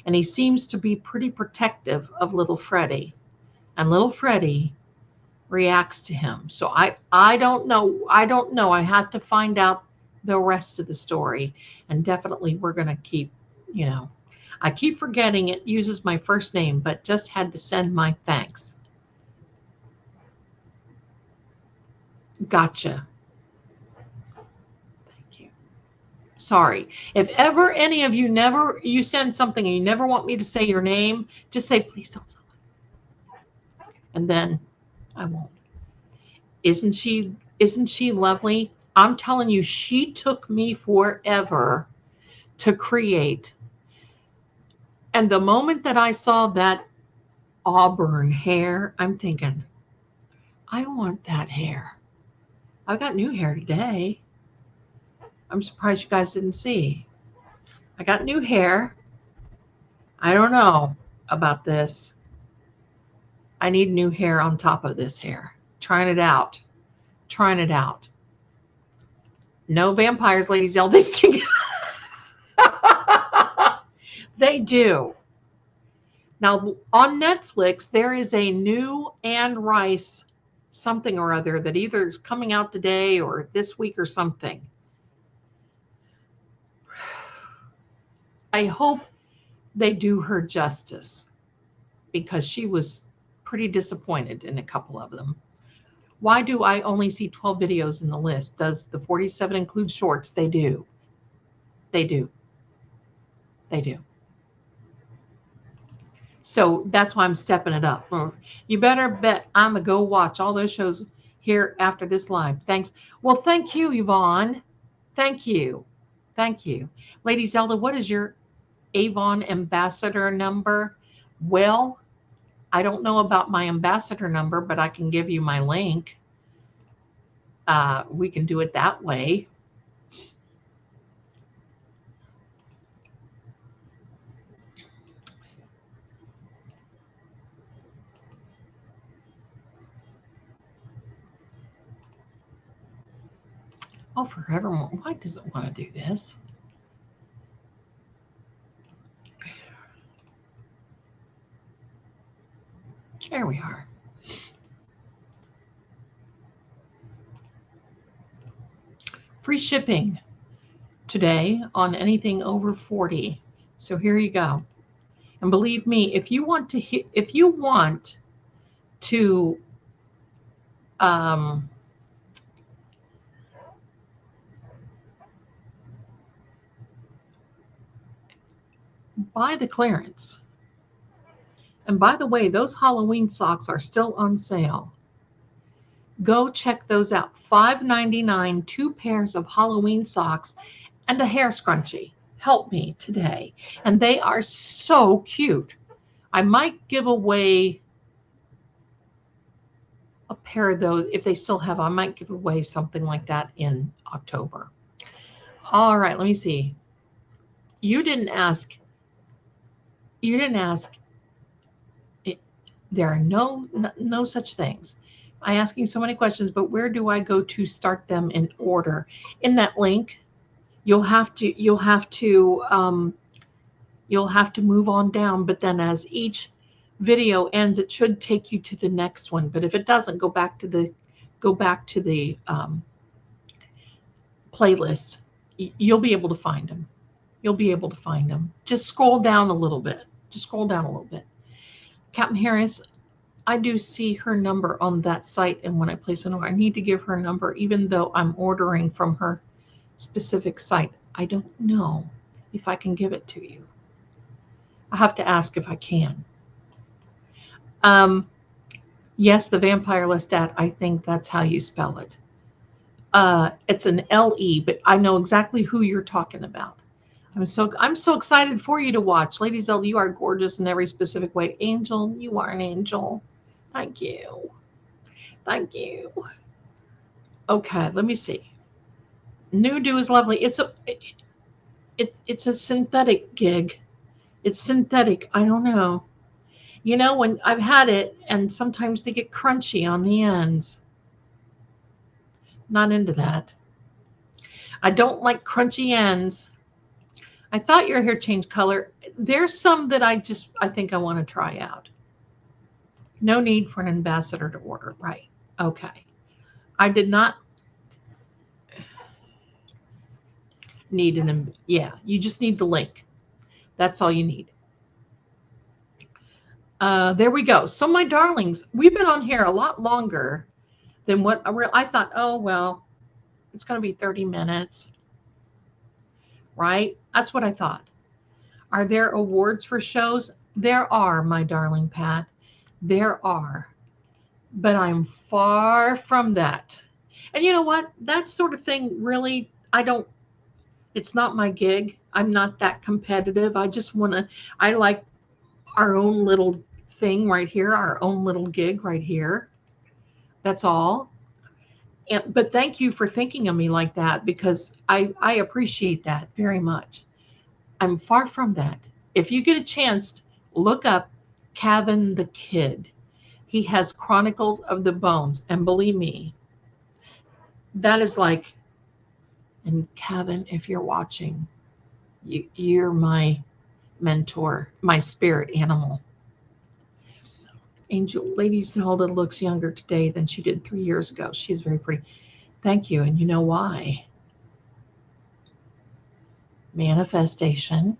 And he seems to be pretty protective of little Freddy. And little Freddy reacts to him. So I don't know. I have to find out the rest of the story. And definitely we're going to keep, I keep forgetting it uses my first name, but just had to send my thanks. Gotcha. Thank you. Sorry. If ever any of you send something and you never want me to say your name, just say, please don't say it. And then I won't. Isn't she lovely? I'm telling you, she took me forever to create. And the moment that I saw that auburn hair, I'm thinking, I want that hair. I got new hair today. I'm surprised you guys didn't see. I got new hair. I don't know about this. I need new hair on top of this hair. Trying it out. No vampires, Lady Zelda. They do. Now, on Netflix, there is a new Anne Rice something or other that either is coming out today or this week or something. I hope they do her justice because she was pretty disappointed in a couple of them. Why do I only see 12 videos in the list? Does the 47 include shorts? They do. They do. They do. So that's why I'm stepping it up. You better bet I'm going to go watch all those shows here after this live. Thanks. Well, thank you, Yvonne. Thank you. Thank you. Lady Zelda, what is your Avon ambassador number? Well, I don't know about my ambassador number, but I can give you my link. We can do it that way. Oh, forevermore. Why does it want to do this? There we are. Free shipping today on anything over 40. So here you go. And believe me, if you want to Um, buy the clearance. And by the way, those Halloween socks are still on sale. Go check those out. $5.99, 2 pairs of Halloween socks and a hair scrunchie. Help me today. And they are so cute. I might give away a pair of those if they still have. I might give away something like that in October. All right, let me see. You didn't ask. There are no such things. I'm asking so many questions, but where do I go to start them in order? In that link, you'll have to move on down. But then as each video ends, it should take you to the next one. But if it doesn't, go back to the playlist. You'll be able to find them. Just scroll down a little bit. Captain Harris, I do see her number on that site, and when I place an order, I need to give her a number, even though I'm ordering from her specific site. I don't know if I can give it to you. I have to ask if I can. Yes, the vampire Lestat, I think that's how you spell it. It's an L-E, but I know exactly who you're talking about. I'm so excited for you to watch. Lady Zelda, you are gorgeous in every specific way. Angel, you are an angel. Thank you. Okay, let me see. Nudu is lovely. It's a synthetic gig. It's synthetic. I don't know. You know, when I've had it, and sometimes they get crunchy on the ends. Not into that. I don't like crunchy ends. I thought your hair changed color. There's some that I think I want to try out. No need for an ambassador to order. Right. Okay. I did not need you just need the link. That's all you need. There we go. So my darlings, we've been on here a lot longer than what I thought. Oh, well, it's going to be 30 minutes. Right? That's what I thought. Are there awards for shows? There are, my darling Pat. There are. But I'm far from that. And you know what? That sort of thing really, it's not my gig. I'm not that competitive. I like our own little thing right here, our own little gig right here. That's all. But thank you for thinking of me like that, because I appreciate that very much. I'm far from that. If you get a chance, look up Kevin the Kid. He has Chronicles of the Bones. And believe me, that is like, and Kevin, if you're watching, you're my mentor, my spirit animal. Angel, Lady Zelda looks younger today than she did 3 years ago. She's very pretty. Thank you. And you know why? Manifestation.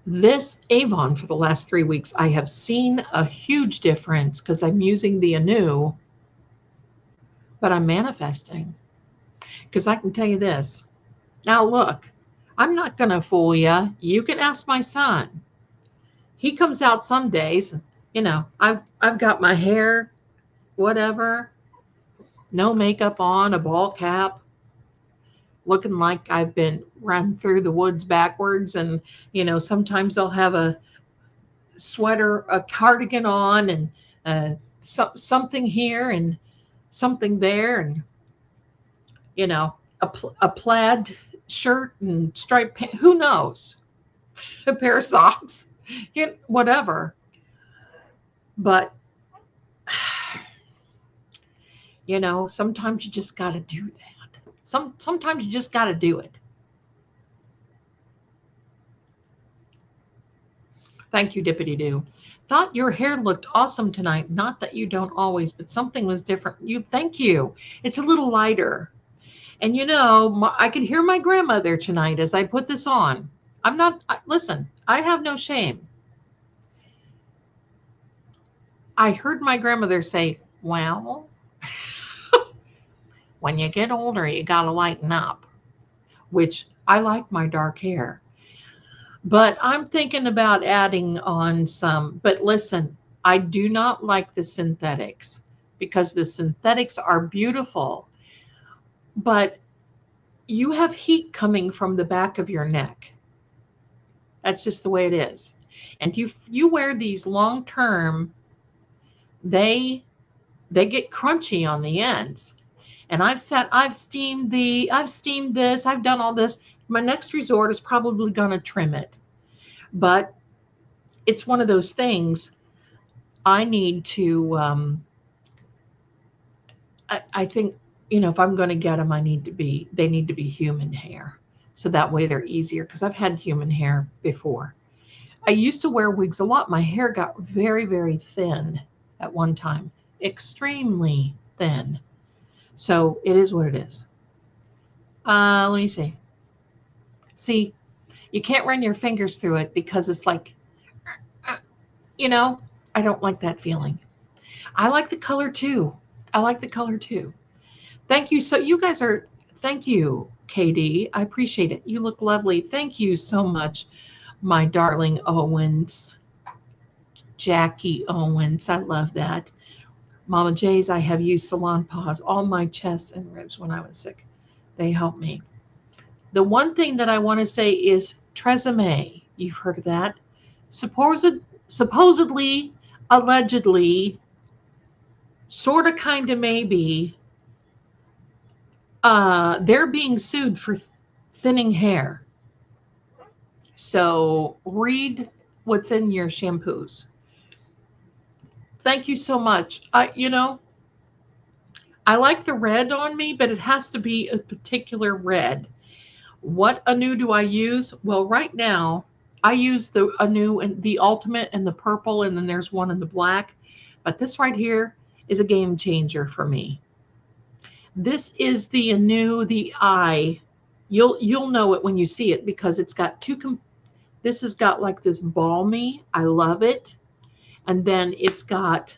This Avon for the last 3 weeks, I have seen a huge difference because I'm using the Anu, but I'm manifesting. Because I can tell you this. Now look, I'm not going to fool you. You can ask my son. He comes out some days, you know, I've got my hair, whatever, no makeup on, a ball cap, looking like I've been run through the woods backwards. And, you know, sometimes I'll have a sweater, a cardigan on, and something here and something there, and, you know, a plaid shirt and striped pants, who knows, a pair of socks. Whatever. But, you know, sometimes you just got to do that. Sometimes you just got to do it. Thank you, Dippity Doo. Thought your hair looked awesome tonight. Not that you don't always, but something was different. Thank you. It's a little lighter. And, you know, I could hear my grandmother tonight as I put this on. Listen, I have no shame. I heard my grandmother say, well, when you get older, you got to lighten up, which I like my dark hair. But I'm thinking about adding on some. But listen, I do not like the synthetics because the synthetics are beautiful, but you have heat coming from the back of your neck. That's just the way it is. And you wear these long term, they get crunchy on the ends. And I've steamed this, I've done all this. My next resort is probably going to trim it. But it's one of those things I need to, I think, if I'm going to get them, they need to be human hair. So that way they're easier because I've had human hair before. I used to wear wigs a lot. My hair got very, very thin at one time, extremely thin. So it is what it is. Let me see. See, you can't run your fingers through it because it's like, I don't like that feeling. I like the color too. Thank you. Thank you, KD. I appreciate it. You look lovely. Thank you so much, my darling Owens. Jackie Owens. I love that. Mama J's, I have used Salon Paws all my chest and ribs when I was sick. They help me. The one thing that I want to say is Tresemme. You've heard of that? Supposedly, allegedly, sort of, kind of, maybe, they're being sued for thinning hair. So read what's in your shampoos. Thank you so much. I like the red on me, but it has to be a particular red. What Anu do I use? Well, right now I use the Anu and the ultimate and the purple, and then there's one in the black. But this right here is a game changer for me. This is the Anu, the eye. You'll know it when you see it because it's got this has got like this balmy. I love it. And then it's got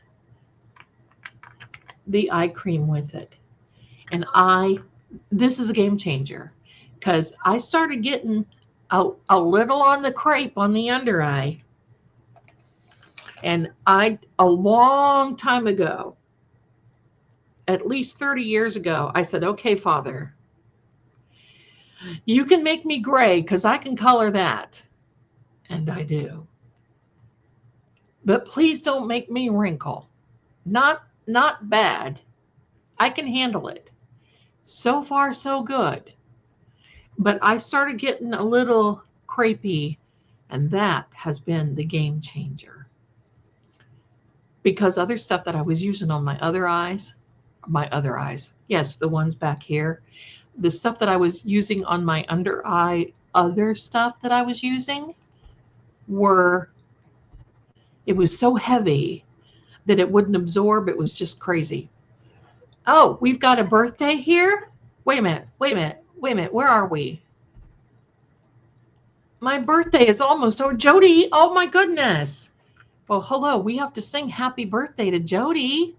the eye cream with it. And this is a game changer because I started getting a little on the crepe on the under eye. And a long time ago, at least 30 years ago, I said, okay, Father, you can make me gray because I can color that. And I do. But please don't make me wrinkle. Not bad. I can handle it. So far, so good. But I started getting a little crepey, and that has been the game changer. Because other stuff that I was using on my other eyes, yes, the ones back here, the stuff that I was using on my under eye, other stuff that I was using it was so heavy that it wouldn't absorb. It was just crazy. Oh, we've got a birthday here. Wait a minute. Where are we? My birthday is almost over. Jody, oh my goodness. Well, hello. We have to sing happy birthday to Jody.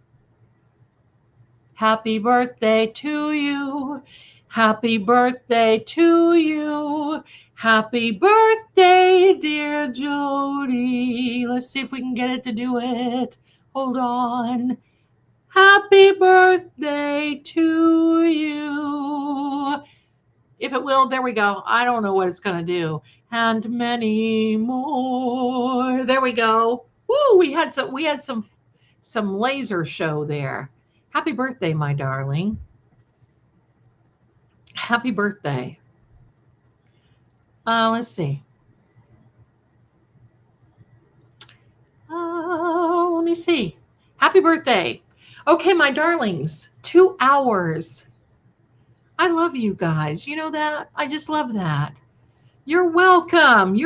Happy birthday to you. Happy birthday to you. Happy birthday, dear Jody. Let's see if we can get it to do it. Hold on. Happy birthday to you. If it will, there we go. I don't know what it's going to do. And many more. There we go. Woo, we had some laser show there. Happy birthday, my darling. Happy birthday. Let's see. Let me see. Happy birthday. Okay, my darlings, 2 hours. I love you guys. You know that? I just love that. You're welcome.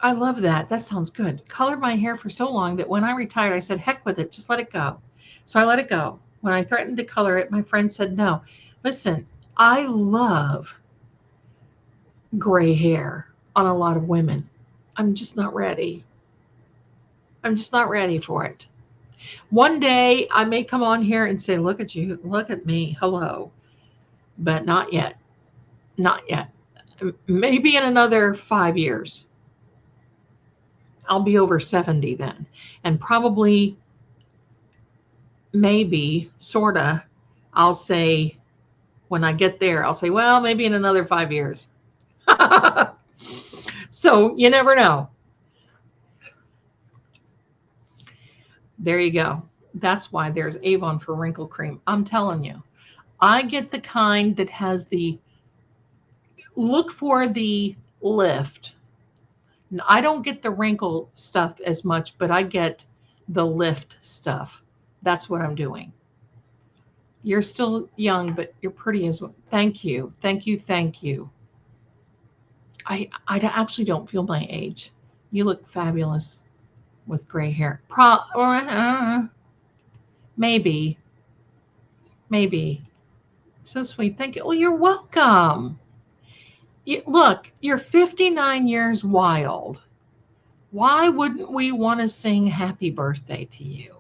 I love that. That sounds good. Colored my hair for so long that when I retired, I said, heck with it. Just let it go. So I let it go. When I threatened to color it, my friend said, no. Listen, I love gray hair on a lot of women. I'm just not ready. I'm just not ready for it. One day I may come on here and say, look at you, look at me, hello. But not yet. Not yet. Maybe in another 5 years. I'll be over 70 then. And probably, maybe, sorta, I'll say, when I get there, I'll say, well, maybe in another 5 years. So you never know. There you go. That's why there's Avon for wrinkle cream. I'm telling you, I get the kind that has the, look for the lift. I don't get the wrinkle stuff as much, but I get the lift stuff. That's what I'm doing. You're still young, but you're pretty as well. Thank you. Thank you. Thank you. I actually don't feel my age. You look fabulous with gray hair. Maybe. Maybe. So sweet. Thank you. Well, you're welcome. Look, you're 59 years wild. Why wouldn't we want to sing happy birthday to you?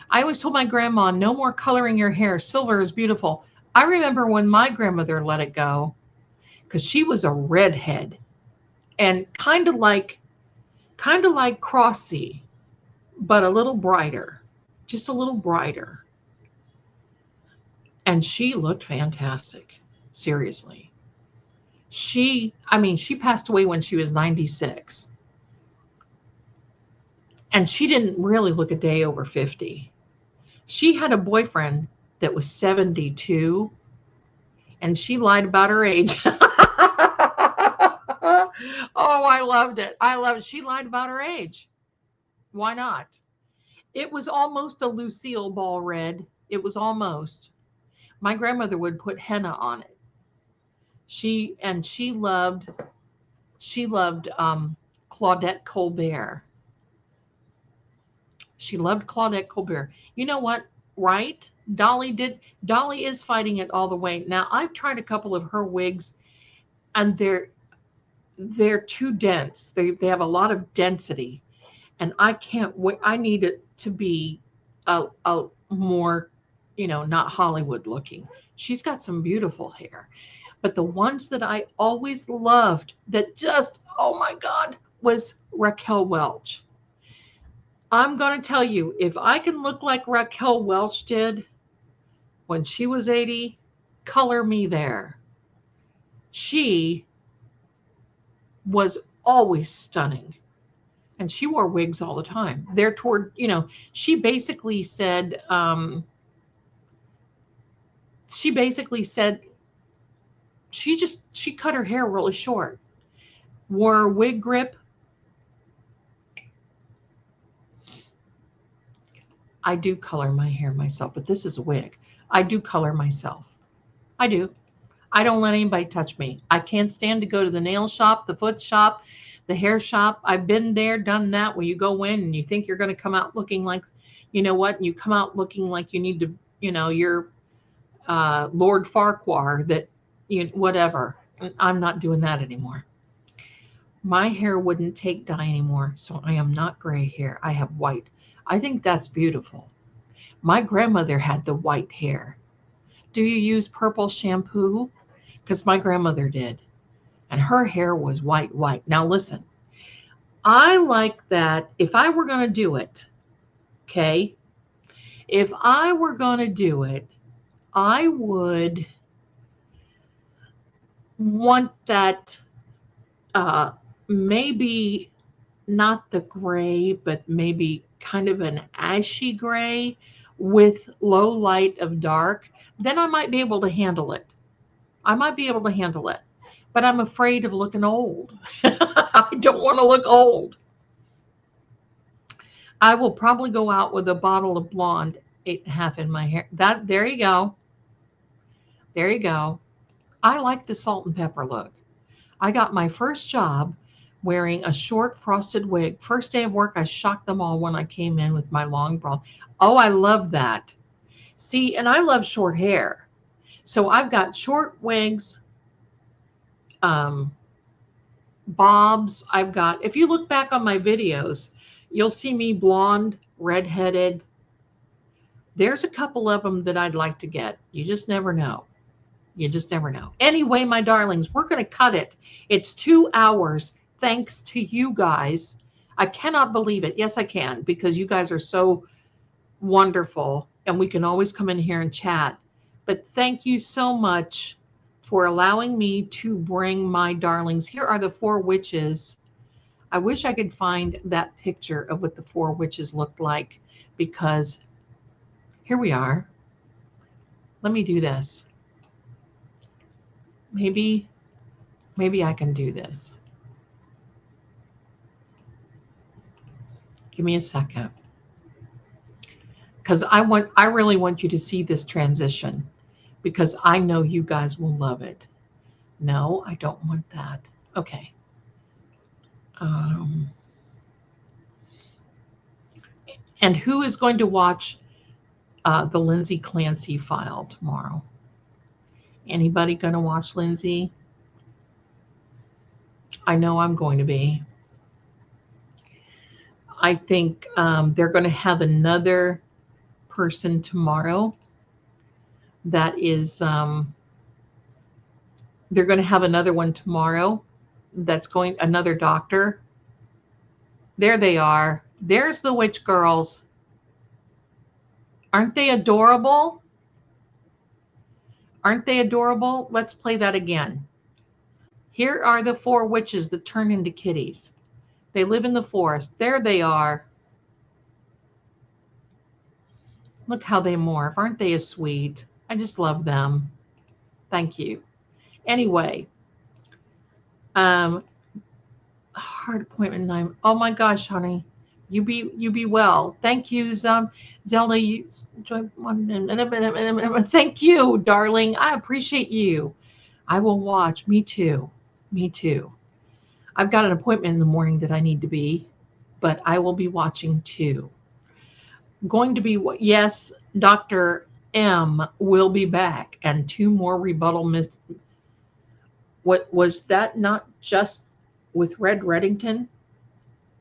I always told my grandma, no more coloring your hair. Silver is beautiful. I remember when my grandmother let it go, because she was a redhead and kind of like Crosse, but a little brighter, just a little brighter. And she looked fantastic. Seriously. She passed away when she was 96. And she didn't really look a day over 50. She had a boyfriend that was 72, and she lied about her age. Oh, I loved it. I loved it. She lied about her age. Why not? It was almost a Lucille ball red. It was almost. My grandmother would put henna on it. She loved Claudette Colbert. She loved Claudette Colbert. You know what? Right? Dolly is fighting it all the way. Now, I've tried a couple of her wigs, and they're too dense. They have a lot of density, and I can't wait. I need it to be a more, not Hollywood looking. She's got some beautiful hair, but the ones that I always loved that just, oh my God, was Raquel Welch. I'm going to tell you, if I can look like Raquel Welch did when she was 80, color me there. She was always stunning. And she wore wigs all the time. They're toward, she basically said, she cut her hair really short, wore a wig grip. I do color my hair myself, but this is a wig. I do color myself. I do. I don't let anybody touch me. I can't stand to go to the nail shop, the foot shop, the hair shop. I've been there, done that, where you go in and you think you're going to come out looking like, you know what, and you come out looking like you need to, you're Lord Farquhar, that, whatever. I'm not doing that anymore. My hair wouldn't take dye anymore, so I am not gray hair. I have white. I think that's beautiful. My grandmother had the white hair. Do you use purple shampoo? Because my grandmother did. And her hair was white. Now listen, I like that. If I were going to do it, okay, if I were going to do it, I would want that maybe not the gray, but maybe kind of an ashy gray with low light of dark. Then I might be able to handle it. But I'm afraid of looking old. I don't want to look old. I will probably go out with a bottle of blonde 8.5 in my hair. There you go. There you go. I like the salt and pepper look. I got my first job wearing a short frosted wig. First day of work, I shocked them all when I came in with my long blonde. Oh, I love that. See, and I love short hair. So I've got short wigs, bobs. I've got, if you look back on my videos, You'll see me blonde, redheaded. There's a couple of them that I'd like to get. You just never know. You just never know. Anyway, my darlings, we're going to cut it. It's 2 hours thanks to you guys. I cannot believe it. Yes, I can, because you guys are so wonderful and we can always come in here and chat. But thank you so much for allowing me to bring my darlings. Here are the 4 witches. I wish I could find that picture of what the 4 witches looked like, because here we are. Let me do this. Maybe I can do this. Give me a second. Because I really want you to see this transition, because I know you guys will love it. No, I don't want that. Okay. And who is going to watch the Lindsay Clancy file tomorrow? Anybody going to watch Lindsay? I know I'm going to be. I think they're going to have another person tomorrow that is, they're going to have another one tomorrow that's going, another doctor. There they are. There's the witch girls. Aren't they adorable? Aren't they adorable? Let's play that again. Here are the 4 witches that turn into kitties. They live in the forest. There they are. Look how they morph. Aren't they sweet? I just love them. Thank you. Anyway, heart appointment 9. Oh my gosh, honey. You be well. Thank you, Zelda. Thank you, darling. I appreciate you. I will watch. Me too. Me too. I've got an appointment in the morning that I need to be, but I will be watching too. Going to be, yes, Dr. M will be back, and 2 more rebuttal What was that? Not just with Red Reddington?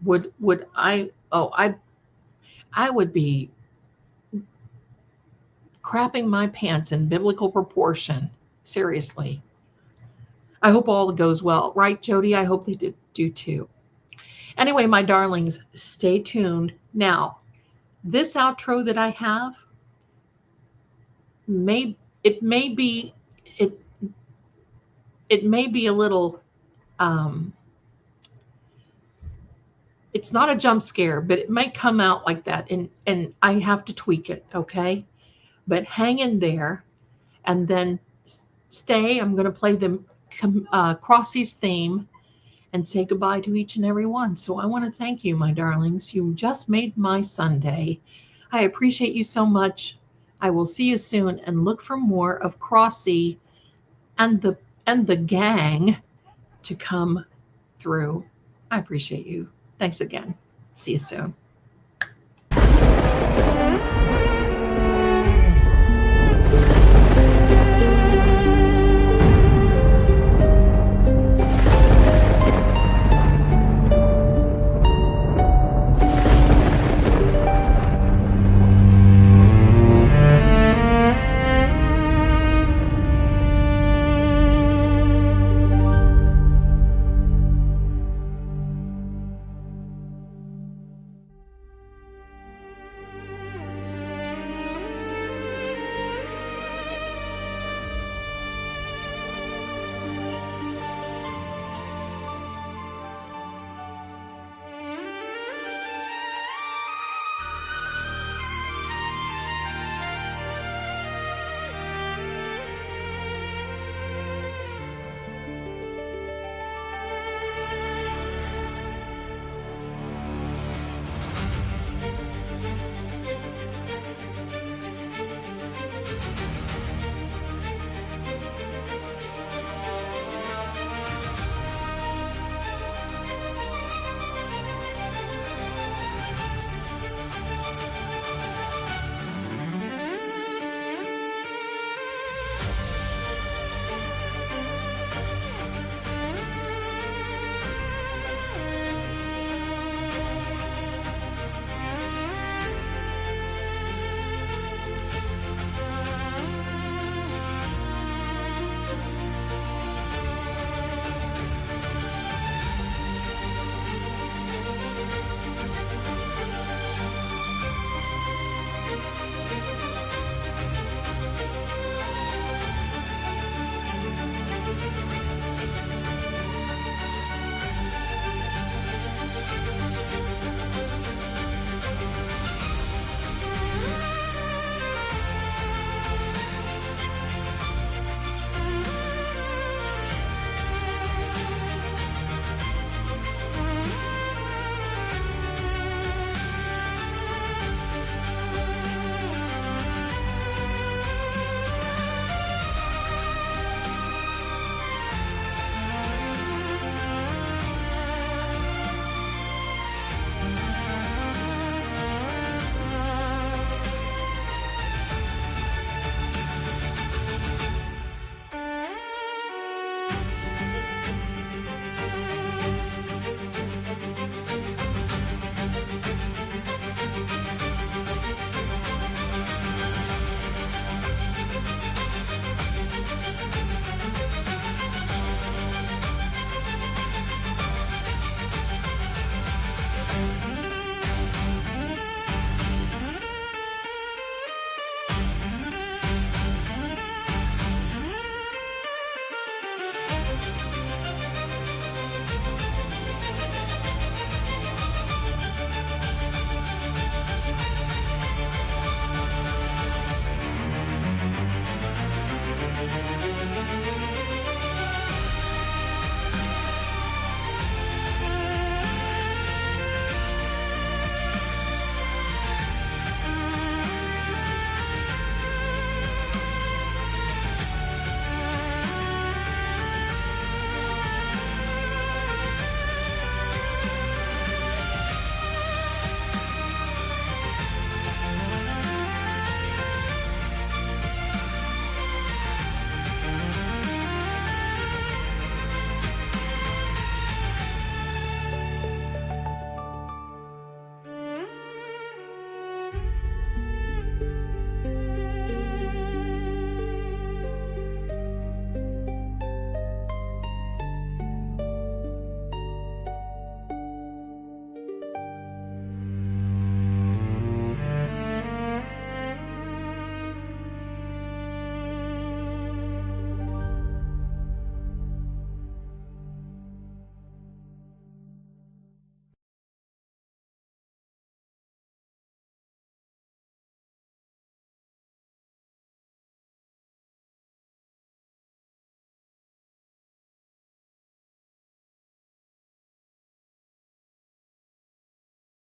Would I? Oh, I would be crapping my pants in biblical proportion. Seriously. I hope all goes well. Right, Jody? I hope they do too. Anyway, my darlings, stay tuned. Now, this outro that I have, may be a little, it's not a jump scare, but it might come out like that, and I have to tweak it, okay? But hang in there, and then stay. I'm going to play the Crosse's theme and say goodbye to each and every one. So I want to thank you, my darlings. You just made my Sunday. I appreciate you so much. I will see you soon, and look for more of Crosse and the gang to come through. I appreciate you. Thanks again. See you soon.